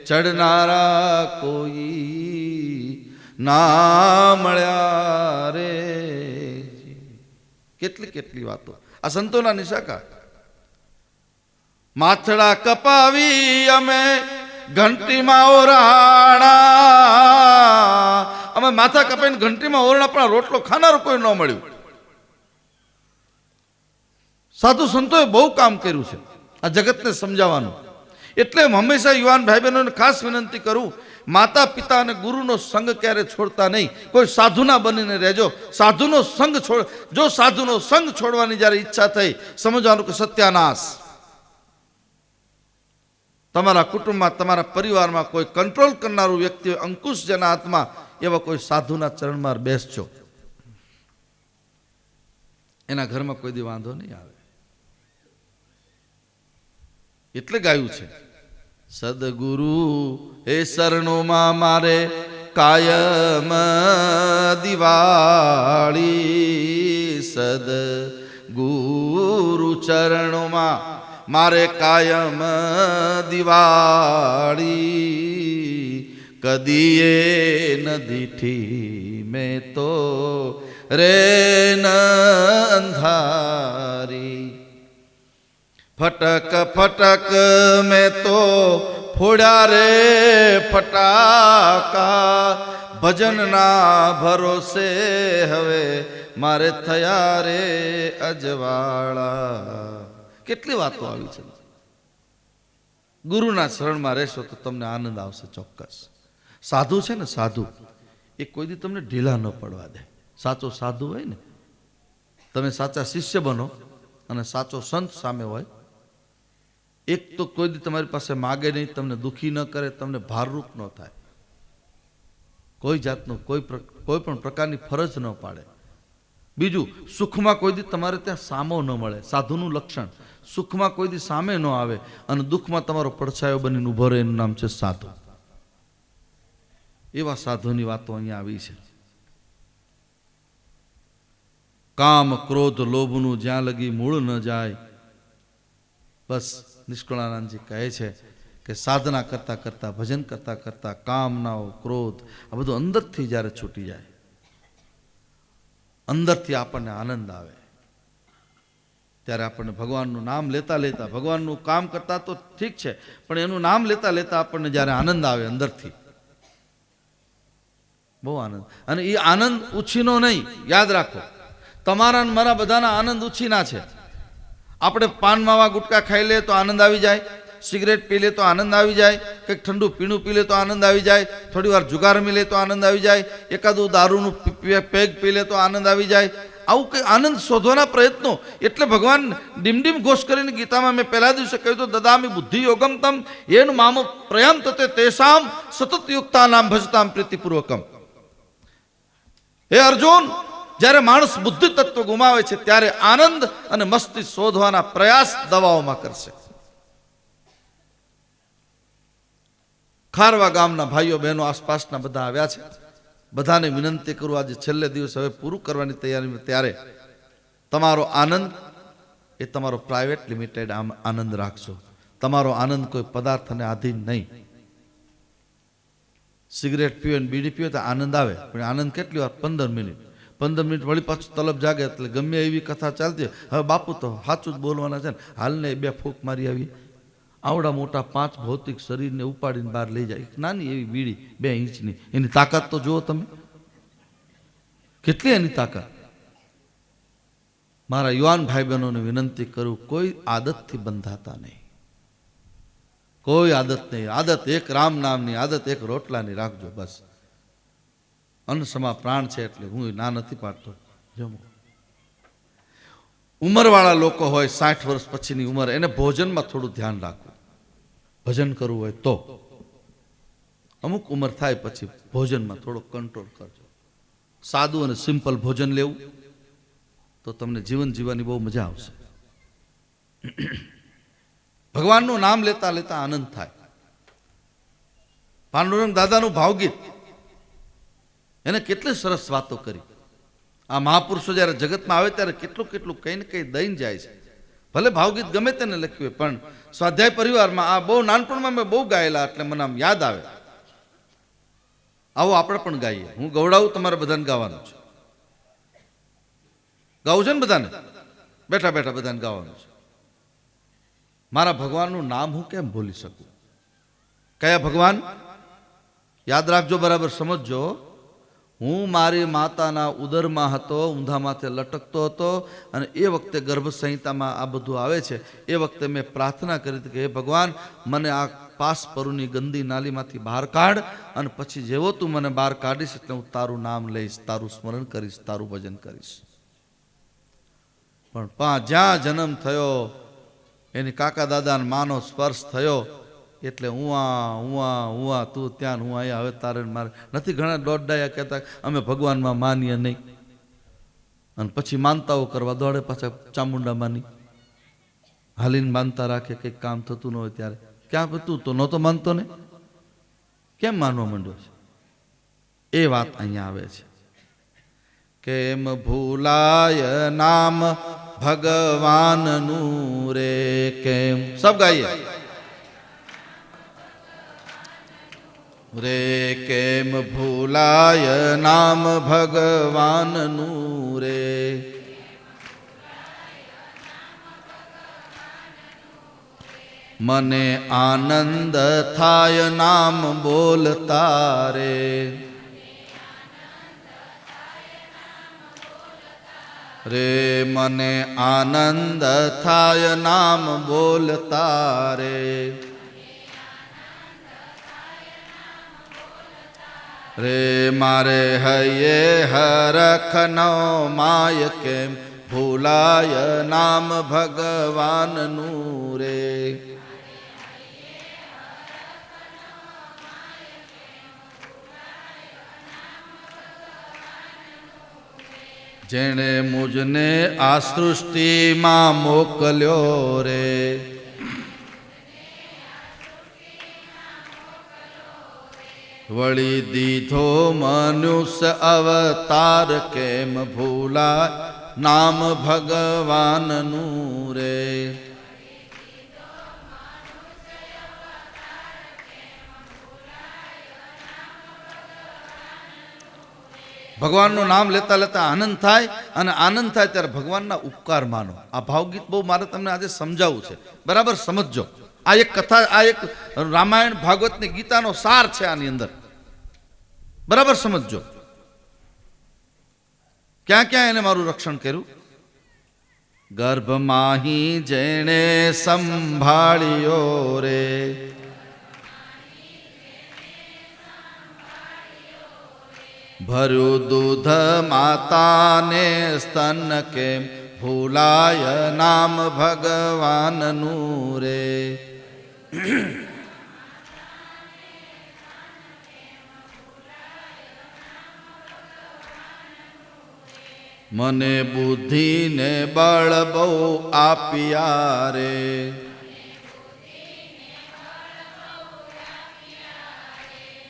ચડનારા કોઈ ના મળ્યા રે. કેટલી કેટલી વાતો આ સંતોના નિશાખા. માથડા કપાવી અમે ઘંટીમાં ઓરાણા, અમે માથા કપાઈને ઘંટીમાં ઓરણા, પણ રોટલો ખાનારું કોઈ ન મળ્યું. સાધુ સંતોએ બહુ કામ કર્યું છે આ જગતને સમજાવવાનું. એટલે હંમેશા યુવાન ભાઈ બહેનોને ખાસ વિનંતી કરું, માતા પિતા અને ગુરુનો સંગ ક્યારે છોડતા નહીં. કોઈ સાધુના બનીને રહેજો. સાધુનો સંગ છોડ, જો સાધુનો સંગ છોડવાની જ્યારે ઈચ્છા થઈ, સમજવાનું કે સત્યાનાશ. તમારા કુટુંબમાં, તમારા પરિવારમાં કોઈ કંટ્રોલ કરનારું વ્યક્તિ હોય, અંકુશ જેના હાથમાં, એવા કોઈ સાધુના ચરણમાં બેસજો. એના ઘરમાં કોઈ દી વાંધો નહીં આવે. એટલે ગાયું છે, સદગુરુ એ શરણોમાં મારે કાયમ દિવાળી. સદગુરુ ચરણોમાં મારે કાયમ દિવાળી. કદીએ ન દીઠી મેં તો રે ન અંધારી. ફટક ફટક મેં તો ફોડ્યા રે ફટાકા, ભજનના ભરોસે હવે મારે થયા રે અજવાળા. કેટલી વાતો આવી છે. ગુરુના શરણમાં રહેશો તો તમને આનંદ આવશે ચોક્કસ. સાધુ છે ને, સાધુ એ કોઈ દી તમને ઢીલા ન પડવા દે. સાચો સાધુ હોય ને, તમે સાચા શિષ્ય બનો અને સાચો સંત સામે હોય, એક તો કોઈ દી તમારી પાસે માગે નહીં, તમને દુખી ન કરે, તમને ભારરૂપ ન થાય, કોઈ જાતનું કોઈ પણ પ્રકારની ફરજ ન પાડે. બીજું, સુખમાં કોઈ દી તમારે ત્યાં સામો ન મળે. સાધુનું લક્ષણ સુખમાં કોઈ દી સામે ન આવે અને દુઃખમાં તમારો પડછાયો બનીને ઉભો રહે, એનું નામ છે સાધુ. એવા સાધુની વાતો અહીંયા આવી છે. કામ ક્રોધ લોભનું જ્યાં લગી મૂળ ન જાય. બસ નિષ્કુળાનંદજી કહે છે કે સાધના કરતા કરતા ભજન કરતા કરતા કામનાઓ ક્રોધ આ બધું અંદરથી જ્યારે છૂટી જાય, અંદરથી આપણને આનંદ આવે, ત્યારે આપણને ભગવાનનું નામ લેતા લેતા, ભગવાનનું કામ કરતા તો ઠીક છે, પણ એનું નામ લેતા લેતા આપણને જ્યારે આનંદ આવે અંદરથી, બહુ આનંદ. અને એ આનંદ ઉછીનો નહીં, યાદ રાખો. તમારા મારા બધાના આનંદ ઉછીના છે. આપણે પાન માવા ગુટકા ખાઈ લે તો આનંદ આવી જાય, સિગરેટ પી લે તો આનંદ આવી જાય, કંઈક ઠંડુ પીણું પી લે તો આનંદ આવી જાય, થોડી વાર જુગાર મિલે તો આનંદ આવી જાય, એકાદું દારૂનું પેગ પી લે તો આનંદ આવી જાય. આવું કંઈ આનંદ શોધવાના પ્રયત્નો. એટલે ભગવાન ડીમડીમ ઘોષ કરીને ગીતામાં મેં પહેલા દિવસે કહ્યું તો દદામી બુદ્ધિ યોગમ તમ એન મામ પ્રયામ તતે તેસામ સતત યુક્તા નામ ભજતામ પ્રીતિપૂર્વકમ. હે અર્જુન, જ્યારે માણસ બુદ્ધિ તત્વ ગુમાવે છે ત્યારે આનંદ અને મસ્તી શોધવાના પ્રયાસ દવાઓમાં કરશે. ખારવા ગામના ભાઈઓ બહેનો આસપાસના બધા આવ્યા છે. બધાને વિનંતી કરું, આજે છેલ્લે દિવસ હવે પૂરું કરવાની તૈયારી, ત્યારે તમારો આનંદ એ તમારો પ્રાઇવેટ લિમિટેડ આનંદ રાખજો. તમારો આનંદ કોઈ પદાર્થને આધીન નહીં. સિગરેટ પીવે ને બીડી પીવે તો આનંદ આવે, પણ આનંદ કેટલી વાર? 15 મિનિટ. 15 મિનિટ વળી પાછું તલબ જાગે એટલે ગમે એવી કથા ચાલતી હોય, હવે બાપુ તો સાચું જ બોલવાના છે ને, હાલને 2 ફૂંક મારી આવી. આવડા મોટા 5 ભૌતિક શરીરને ઉપાડીને બહાર લઈ જાય. નાની એવી બીડી 2 ઇંચની, એની તાકાત તો જુઓ તમે, કેટલી એની તાકાત. મારા યુવાન ભાઈ બહેનોને વિનંતી કરું, કોઈ આદતથી બંધાતા નહીં, કોઈ આદત નહીં. આદત એક રામ નામની આદત, એક રોટલાની રાખજો બસ. અન્ન સમા પ્રાણ છે એટલે હું ના નથી પાડતો, જમો. ઉંમરવાળા લોકો હોય 60 વર્ષ પછીની ઉંમર, એને ભોજનમાં થોડું ધ્યાન રાખવું. ભજન કરવું હોય તો અમુક ઉંમર થાય પછી ભોજનમાં થોડો કંટ્રોલ કરજો. સાદું અને સિમ્પલ ભોજન લેવું તો તમને જીવન જીવવાની બહુ મજા આવશે. ભગવાનનું નામ લેતા લેતા આનંદ થાય. પાંડુરંગ દાદાનું ભાવગીત, એને કેટલી સરસ વાતો કરી. આ મહાપુરુષો જ્યારે જગતમાં આવે ત્યારે કેટલું કેટલું કંઈ ને કંઈ દઈને જાય છે. ભલે ભાવગીત ગમે તેને લખ્યું હોય, પણ સ્વાધ્યાય પરિવારમાં આ બહુ નાનપણમાં મેં બહુ ગાયેલા, એટલે મને આમ યાદ આવે. આવો આપણે પણ ગાઈએ. હું ગવડાવું, તમારે બધાને ગાવાનું છે. ગાવું છે ને બધાને? બેઠા બેઠા બધાને ગાવાનું છે. મારા ભગવાનનું નામ હું કેમ ભૂલી શકું? કયા ભગવાન? યાદ રાખજો, બરાબર સમજજો. હું મારી માતાના ઉદરમાં હતો, ઊંધા માથે લટકતો હતો, અને એ વખતે ગર્ભ સંહિતામાં આ બધું આવે છે. એ વખતે મેં પ્રાર્થના કરી હતી કે હે ભગવાન, મને આ પાસ પરુની ગંદી નાલીમાંથી બહાર કાઢ, અને પછી જેવો તું મને બહાર કાઢીશ એટલે હું તારું નામ લઈશ, તારું સ્મરણ કરીશ, તારું ભજન કરીશ. પણ જ્યાં જન્મ થયો, એની કાકા દાદા માનો સ્પર્શ થયો એટલે હું તું ત્યાં, હું અહીંયા, હવે તારે મારે નથી. ઘણા દોડાયા કહેતા અમે ભગવાનમાં માનીએ નહીં, અને પછી માનતાઓ કરવા દોડે પાછા ચામુંડા માની, હાલીને માનતા રાખે, કંઈક કામ થતું ન હોય ત્યારે. ક્યાં તું તો નહોતો માનતો ને, કેમ માનવા માંડ્યો છે? એ વાત અહીંયા આવે છે. કેમ ભૂલાય નામ ભગવાનનું રે, કેમ સબ ગાઈએ રે, કેમ ભૂલાય નામ ભગવાનનું રે. મને આનંદ થાય નામ બોલતા રે, રે મને આનંદ થાય નામ બોલતા રે. રે મારે હૈયે હરખનો માય, કેમ ભૂલાય નામ ભગવાનનું રે. જેણે મુજને આ સૃષ્ટિમાં મોકલ્યો રે, વળી દીધો મનુષ્ય અવતાર કેમ ભૂલાય નામ ભગવાનનું રે. ભગવાનનું નામ લેતા લેતા આનંદ થાય, અને આનંદ થાય ત્યારે ભગવાનના ઉપકાર માનો. આ ભાવગીત બહુ મારે તમને આજે સમજાવવું છે, બરાબર સમજજો. આ એક કથા, આ એક રામાયણ ભાગવતની ગીતાનો સાર છે આની અંદર, બરાબર સમજજો. ક્યાં ક્યાં એને મારું રક્ષણ કર્યું? ગર્ભમાહી જેણે સંભાળ્યો રે, ભર્યું દૂધ માતાને સ્તન કેમ ભૂલાય નામ ભગવાનનું રે. મને બુદ્ધિ ને બળ બહુ આપ્યા રે,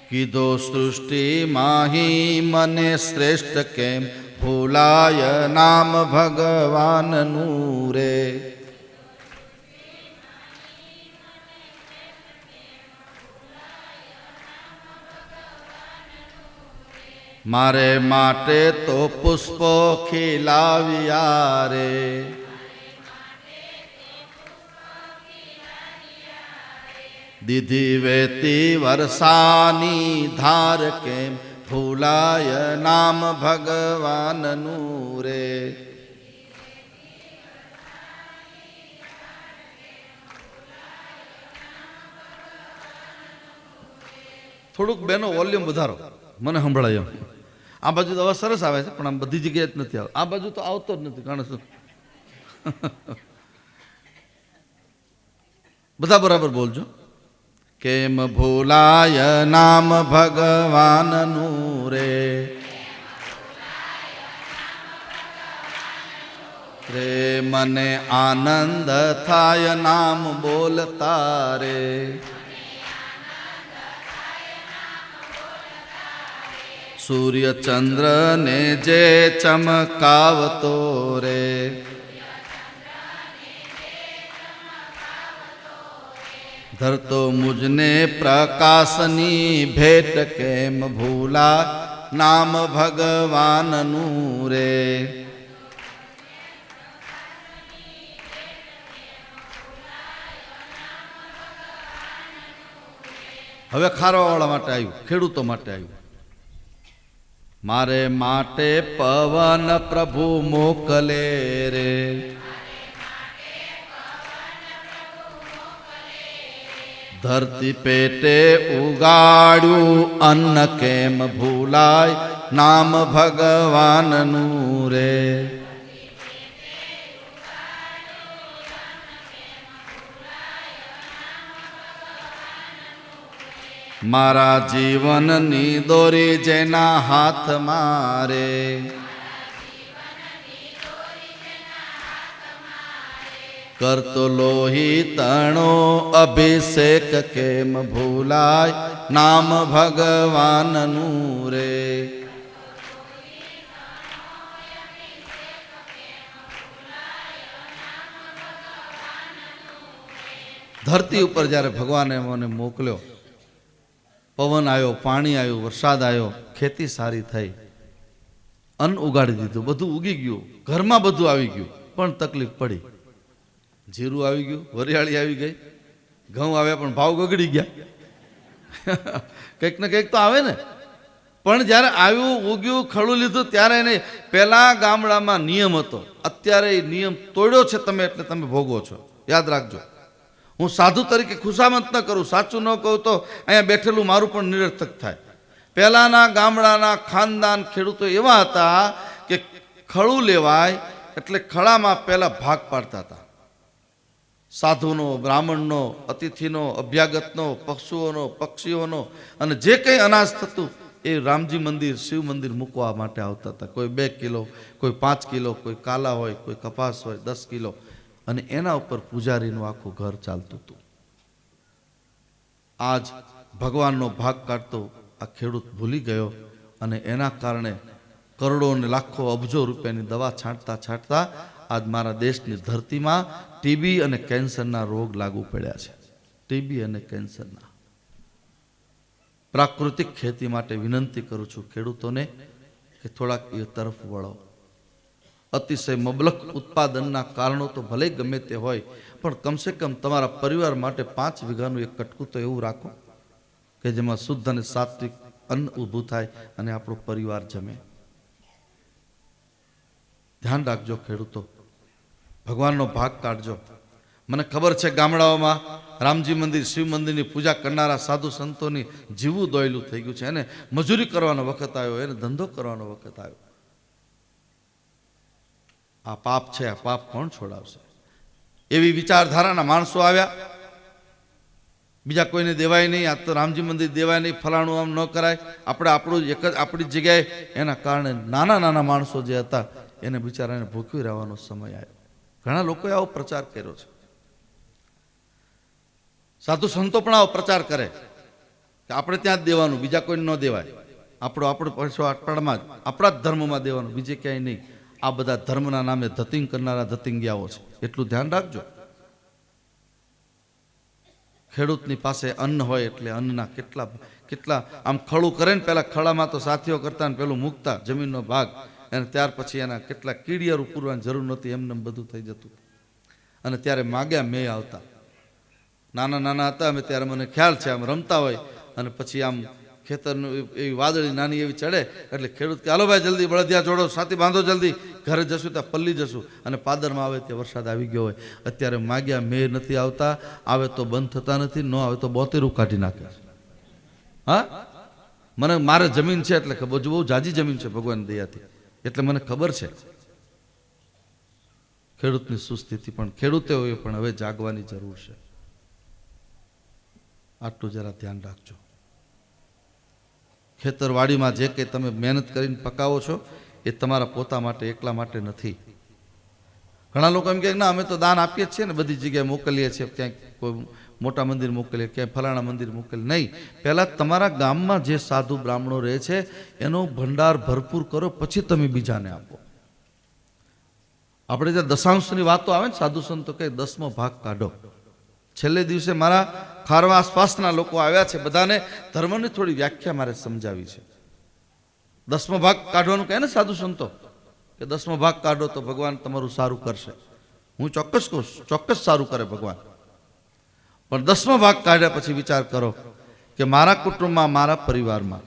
કીધો સૃષ્ટિ માહી મને શ્રેષ્ઠ કેમ ભૂલાય નામ ભગવાનનું રે. મારે માટે તો પુષ્પો ખીલાવ્યા રે, દીધી વેતી વર્ષાની ધાર કેમ ભૂલાય નામ ભગવાનનું રે. થોડુંક બેનો વોલ્યુમ વધારો, મને સંભળાય એમ. આ બાજુ તો અવાજ સરસ આવે છે, પણ આમ બધી જગ્યાએ જ નથી આવતો. આ બાજુ તો આવતો જ નથી, કારણ શું? બધા બરાબર બોલજો. કેમ ભૂલાય નામ ભગવાનનું રે, રે મને આનંદ થાય નામ બોલતા રે. સૂર્ય ચંદ્ર ને જે ચમકાવતો રે, ધરતો મુજને પ્રકાશની ભેટ કેમ ભૂલા નામ ભગવાનનું રે. હવે ખારવાવાળા માટે આવ્યું, ખેડૂતો માટે આવ્યું. મારે માટે પવન પ્રભુ મોકલે રે, ધરતી પેટે ઉગાડ્યું અન્ન કેમ ભૂલાય નામ ભગવાનનું રે. મારા જીવનની દોરી જેના હાથ મારે, કરતો લોહી તણો અભિષેક કેમ ભૂલાય નામ ભગવાનનું રે. ધરતી ઉપર જ્યારે ભગવાને મને મોકલ્યો, પવન આવ્યો, પાણી આવ્યું, વરસાદ આવ્યો, ખેતી સારી થઈ, અન્ન ઉગાડી દીધું, બધું ઉગી ગયું, ઘરમાં બધું આવી ગયું, પણ તકલીફ પડી. જીરું આવી ગયું, વરિયાળી આવી ગઈ, ઘઉં આવ્યા પણ ભાવ ગગડી ગયા. કંઈક ને કંઈક તો આવે ને. પણ જ્યારે આવ્યું, ઉગ્યું, ખડું લીધું, ત્યારે એને પેલા ગામડામાં નિયમ હતો, અત્યારે એ નિયમ તોડ્યો છે તમે, એટલે તમે ભોગવો છો. યાદ રાખજો. હું સાધુ તરીકે ખુશામત ન કરું, સાચું ન કહું તો અહીંયા બેઠેલું મારું પણ નિરર્થક થાય. પહેલાના ગામડાના ખાનદાન ખેડૂતો એવા હતા કે ખડું લેવાય એટલે ખડામાં પહેલા ભાગ પાડતા હતા. સાધુનો, બ્રાહ્મણનો, અતિથિનો, અભ્યાગતનો, પશુઓનો, પક્ષીઓનો, અને જે કંઈ અનાજ થતું એ રામજી મંદિર, શિવ મંદિર મૂકવા માટે આવતા હતા. કોઈ 2 કિલો, કોઈ 5 કિલો, કોઈ કાલા હોય, કોઈ કપાસ હોય 10 કિલો, અને એના ઉપર પૂજારીનું આખું ઘર ચાલતું હતું. આજ ભગવાનનો ભાગ કાઢતો આ ખેડૂત ભૂલી ગયો અને એના કારણે કરોડો અને લાખો અબજો રૂપિયાની દવા છાંટતા છાંટતા આજ મારા દેશની ધરતીમાં ટીબી અને કેન્સરના રોગ લાગુ પડ્યા છે. ટીબી અને કેન્સરના. પ્રાકૃતિક ખેતી માટે વિનંતી કરું છું ખેડૂતોને કે થોડાક એ તરફ વળો. અતિશય મબલક ઉત્પાદનના કારણો તો ભલે ગમે તે હોય, પણ કમસે કમ તમારા પરિવાર માટે 5 વીઘાનું એક કટકું તો એવું રાખો કે જેમાં શુદ્ધ અને સાત્વિક અન્ન ઊભું થાય અને આપણો પરિવાર જમે. ધ્યાન રાખજો ખેડૂતો, ભગવાનનો ભાગ કાઢજો. મને ખબર છે ગામડાઓમાં રામજી મંદિર, શિવ મંદિરની પૂજા કરનારા સાધુ સંતોની જીવું દોયેલું થઈ ગયું છે. એને મજૂરી કરવાનો વખત આવ્યો, એને ધંધો કરવાનો વખત આવ્યો. આ પાપ છે, આ પાપ કોણ છોડાવશે? એવી વિચારધારાના માણસો આવ્યા, બીજા કોઈને દેવાય નહીં, આ તો રામજી મંદિર દેવાય નહીં, ફલાણું આમ ન કરાય, આપણે આપણું એક જ આપણી જગ્યાએ. એના કારણે નાના નાના માણસો જે હતા એને બિચારાને ભૂખ્યું રહેવાનો સમય આવ્યો. ઘણા લોકોએ આવો પ્રચાર કર્યો છે. સાધુ સંતો પણ આવો પ્રચાર કરે કે આપણે ત્યાં જ દેવાનું, બીજા કોઈને ન દેવાય, આપણો પૈસો આપણામાં જ, આપણા જ ધર્મમાં દેવાનું, બીજે ક્યાંય નહીં. આ બધા ધર્મના નામે ધતિંગ કરનારા ધતિંગિયાઓ છે, એટલું ધ્યાન રાખજો. ખેડૂતની પાસે અન્ન હોય એટલે અન્નના કેટલા આમ ખળું કરે ને, પેલા ખળામાં તો સાથીઓ કરતા ને પેલું મૂકતા જમીનનો ભાગ, અને ત્યાર પછી એના કેટલા કીડિયારું પૂરવાની જરૂર નહોતી, એમને બધું થઈ જતું. અને ત્યારે માગ્યા મેં આવતા. નાના નાના હતા અમે ત્યારે મને ખ્યાલ છે, આમ રમતા હોય અને પછી આમ ખેતરનું એવી વાદળી નાની એવી ચડે એટલે ખેડૂત કે હાલો ભાઈ જલ્દી બળદિયા જોડો, સાથી બાંધો, જલ્દી ઘરે જશું ત્યાં પલ્લી જશું. અને પાદરમાં આવે ત્યાં વરસાદ આવી ગયો હોય. અત્યારે માગ્યા મેં નથી આવતા, આવે તો બંધ થતા નથી, ન આવે તો 72 કાઢી નાખે. હા, મારે જમીન છે એટલે બહુ જાજી જમીન છે ભગવાન દયાથી, એટલે મને ખબર છે ખેડૂતની શું સ્થિતિ. પણ ખેડૂતે હોય પણ હવે જાગવાની જરૂર છે. આટલું જરા ધ્યાન રાખજો. ખેતરવાડીમાં જે કંઈ તમે મહેનત કરીને પકાવો છો એ તમારા પોતા માટે એકલા માટે નથી. ઘણા લોકો એમ કહે ના અમે તો દાન આપીએ છીએ ને, બધી જગ્યાએ મોકલીએ છીએ, ક્યાંક કોઈ મોટા મંદિર મોકલીએ, ક્યાંય ફલાણા મંદિર મોકલીએ. નહીં, પહેલાં તમારા ગામમાં જે સાધુ બ્રાહ્મણો રહે છે એનો ભંડાર ભરપૂર કરો, પછી તમે બીજાને આપો. આપણે જે દશાંશની વાતો આવે ને, સાધુ સંતો કહે 10મો ભાગ કાઢો. છેલ્લે દિવસે મારા ખારવા આસપાસના લોકો આવ્યા છે, બધાને ધર્મની થોડી વ્યાખ્યા મારે સમજાવી છે. 10મો ભાગ કાઢવાનું કહે ને સાધુ સંતો કે 10મો ભાગ કાઢો તો ભગવાન તમારું સારું કરશે. હું ચોક્કસ કહું, ચોક્કસ સારું કરે ભગવાન. પણ 10મો ભાગ કાઢ્યા પછી વિચાર કરો કે મારા કુટુંબમાં, મારા પરિવારમાં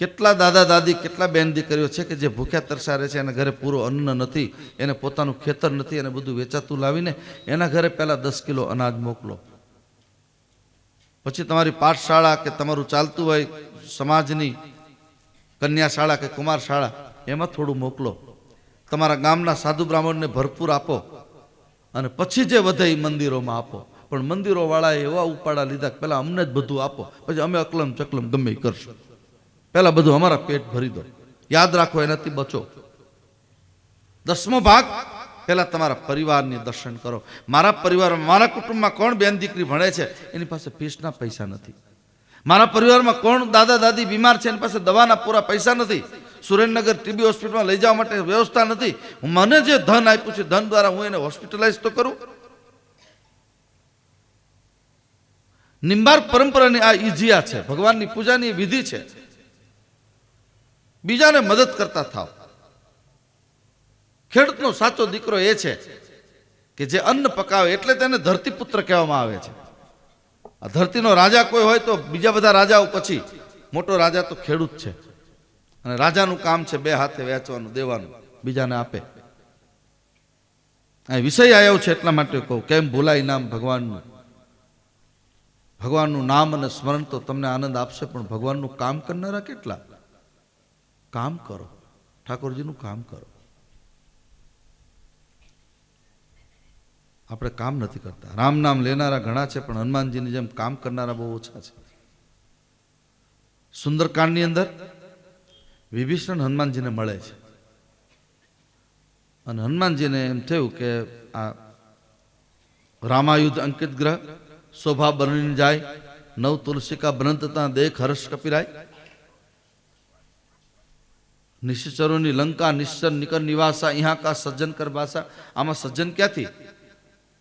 કેટલા દાદા દાદી, કેટલા બેન દીકરીઓ છે કે જે ભૂખ્યા તરસ્યા રહે છે, એના ઘરે પૂરો અન્ન નથી, એને પોતાનું ખેતર નથી, એને બધું વેચાતું લાવીને એના ઘરે પહેલા 10 કિલો અનાજ મોકલો. પછી તમારી પાઠશાળા કે તમારું ચાલતું હોય સમાજની કન્યા શાળા કે કુમાર શાળા, એમાં થોડું મોકલો. તમારા ગામના સાધુ બ્રાહ્મણને ભરપૂર આપો અને પછી જે વધે એ મંદિરોમાં આપો. પણ મંદિરો વાળાએ એવા ઉપાડા લીધા કે પહેલા અમને જ બધું આપો, પછી અમે અકલમ ચકલમ ગમે એ કરશું. પહેલા બધું અમારા પેટ ભરી દો. યાદ રાખો, એનાથી બચો. 10મો ભાગ પહેલા તમારા પરિવારની દર્શન કરો. મારા પરિવારમાં, મારા કુટુંબમાં કોણ બેન દીકરી ભણે છે એની પાસે ફીસના પૈસા નથી. મારા પરિવારમાં કોણ દાદા દાદી બીમાર છે એની પાસે દવાના પૂરા પૈસા નથી. સુરેન્દ્રનગર ટીબી હોસ્પિટલમાં લઈ જવા માટે વ્યવસ્થા નથી. મને જે ધન આપ્યું છે ધન દ્વારા હું એને હોસ્પિટલાઇઝ તો કરું. નિંબાર્ક પરંપરાની આ ઈજિયા છે, ભગવાનની પૂજાની વિધિ છે. બીજાને મદદ કરતા થાવ. ખેડૂતનો સાચો દીકરો એ છે કે જે અન્ન પકાવે, એટલે તેને ધરતીપુત્ર કહેવામાં આવે છે. આ ધરતીનો રાજા કોઈ હોય તો બીજા બધા રાજાઓ પછી મોટો રાજા તો ખેડૂત છે. અને રાજાનું કામ છે 2 હાથે વેચવાનું, દેવાનું, બીજાને આપે. આ વિષય આવ્યો છે એટલા માટે કહું, કેમ ભૂલાય નામ ભગવાનનું. ભગવાનનું નામ અને સ્મરણ તો તમને આનંદ આપશે, પણ ભગવાનનું કામ કરનારા કેટલા? કામ કરો, ઠાકોરજીનું કામ કરો. આપણે કામ નથી કરતા. રામ નામ લેનારા ઘણા છે, પણ હનુમાનજીની જેમ કામ કરનારા બહુ ઓછા છે. સુંદરકાંડની અંદર વિભીષણ હનુમાનજીને મળે છે અને હનુમાનજીને એમ થયું કે આ રામાયુધ અંકિત ગ્રહ, શોભા બની જાય, નવ તુલસી કા બનંતતા દેખ હર્ષ કપિરાય. નિશ્ચરોની લંકા નિશ્ચર નિકર નિવાસા અહીંયા કા સજ્જન કર ભાષા. આમાં સજ્જન ક્યાંથી?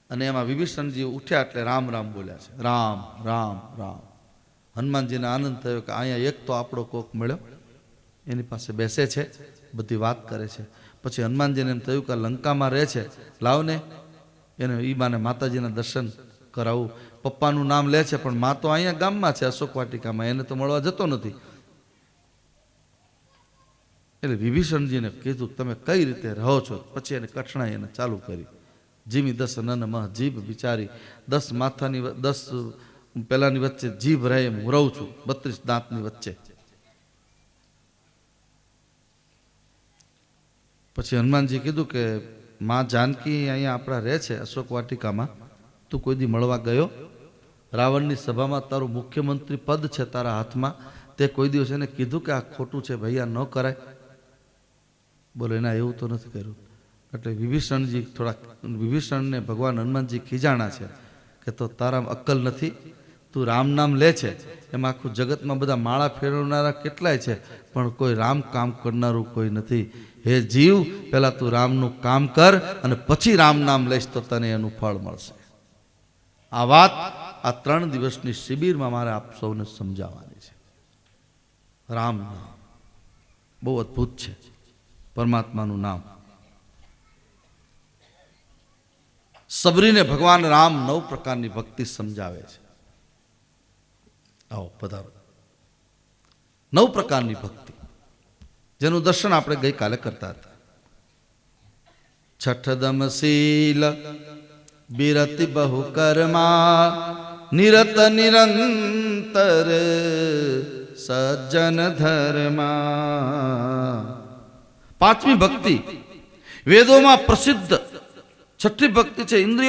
અને એમાં વિભીષણજી ઉઠ્યા એટલે રામ રામ બોલ્યા છે. રામ રામ રામ. હનુમાનજીને આનંદ થયો કે અહીંયા એક તો આપણો કોક મળ્યો, એની પાસે બેસે છે, બધી વાત કરે છે. પછી હનુમાનજીને એમ થયું કે લંકામાં રહે છે, લાવને એને ઈ બાને માતાજીના દર્શન કરાવું. પપ્પાનું નામ લે છે પણ મા તો અહીંયા ગામમાં છે, અશોક વાટિકામાં, એને તો મળવા જતો નથી. એટલે વિભીષણજીને કીધું તમે કઈ રીતે રહો છો? પછી એને કઠણાઈ એને ચાલુ કરી. જીમી 10 નન મહ જીભ બિચારી, 10 માથાની 10 પેલાની વચ્ચે જીભ રહે એમ હું રહું છું, 32 દાંતની વચ્ચે. પછી હનુમાનજી કીધું કે માં જાનકી અહીંયા આપણા રહે છે અશોક વાટિકામાં, તું કોઈ દી મળવા ગયો? રાવણની સભામાં તારું મુખ્યમંત્રી પદ છે તારા હાથમાં, તે કોઈ દિવસ એને કીધું કે આ ખોટું છે ભાઈ, આ ન કરાય? બોલો એના એવું તો નથી કર્યું. એટલે વિભીષણને ભગવાન હનુમાનજી ખીજાણા છે કે તો તારામાં અક્કલ નથી, તું રામ નામ લે છે, એમાં આખું જગતમાં બધા માળા ફેરવનારા કેટલાય છે પણ કોઈ રામ કામ કરનારું કોઈ નથી. હે જીવ, પહેલા તું રામનું કામ કર અને પછી રામ નામ લઈશ તો તને એનું ફળ મળશે. આ વાત આ 3 દિવસની શિબિરમાં મારે આપ સૌને સમજાવવાની છે. રામ નામ બહુ અદ્ભુત છે, પરમાત્માનું નામ. સબરીને ભગવાન રામ 9 પ્રકારની ભક્તિ સમજાવે છે. આવો પધારો. 9 પ્રકારની ભક્તિ જેનું દર્શન આપણે ગઈકાલે કરતા હતા. છઠદમ શીલ બિરતિ બહુ કર્મા, નિરત નિરંતર સજ્જન ધર્મા. 5મી ભક્તિ વેદોમાં પ્રસિદ્ધ 6ઠી ભક્તિ છે ઇન્દ્રિય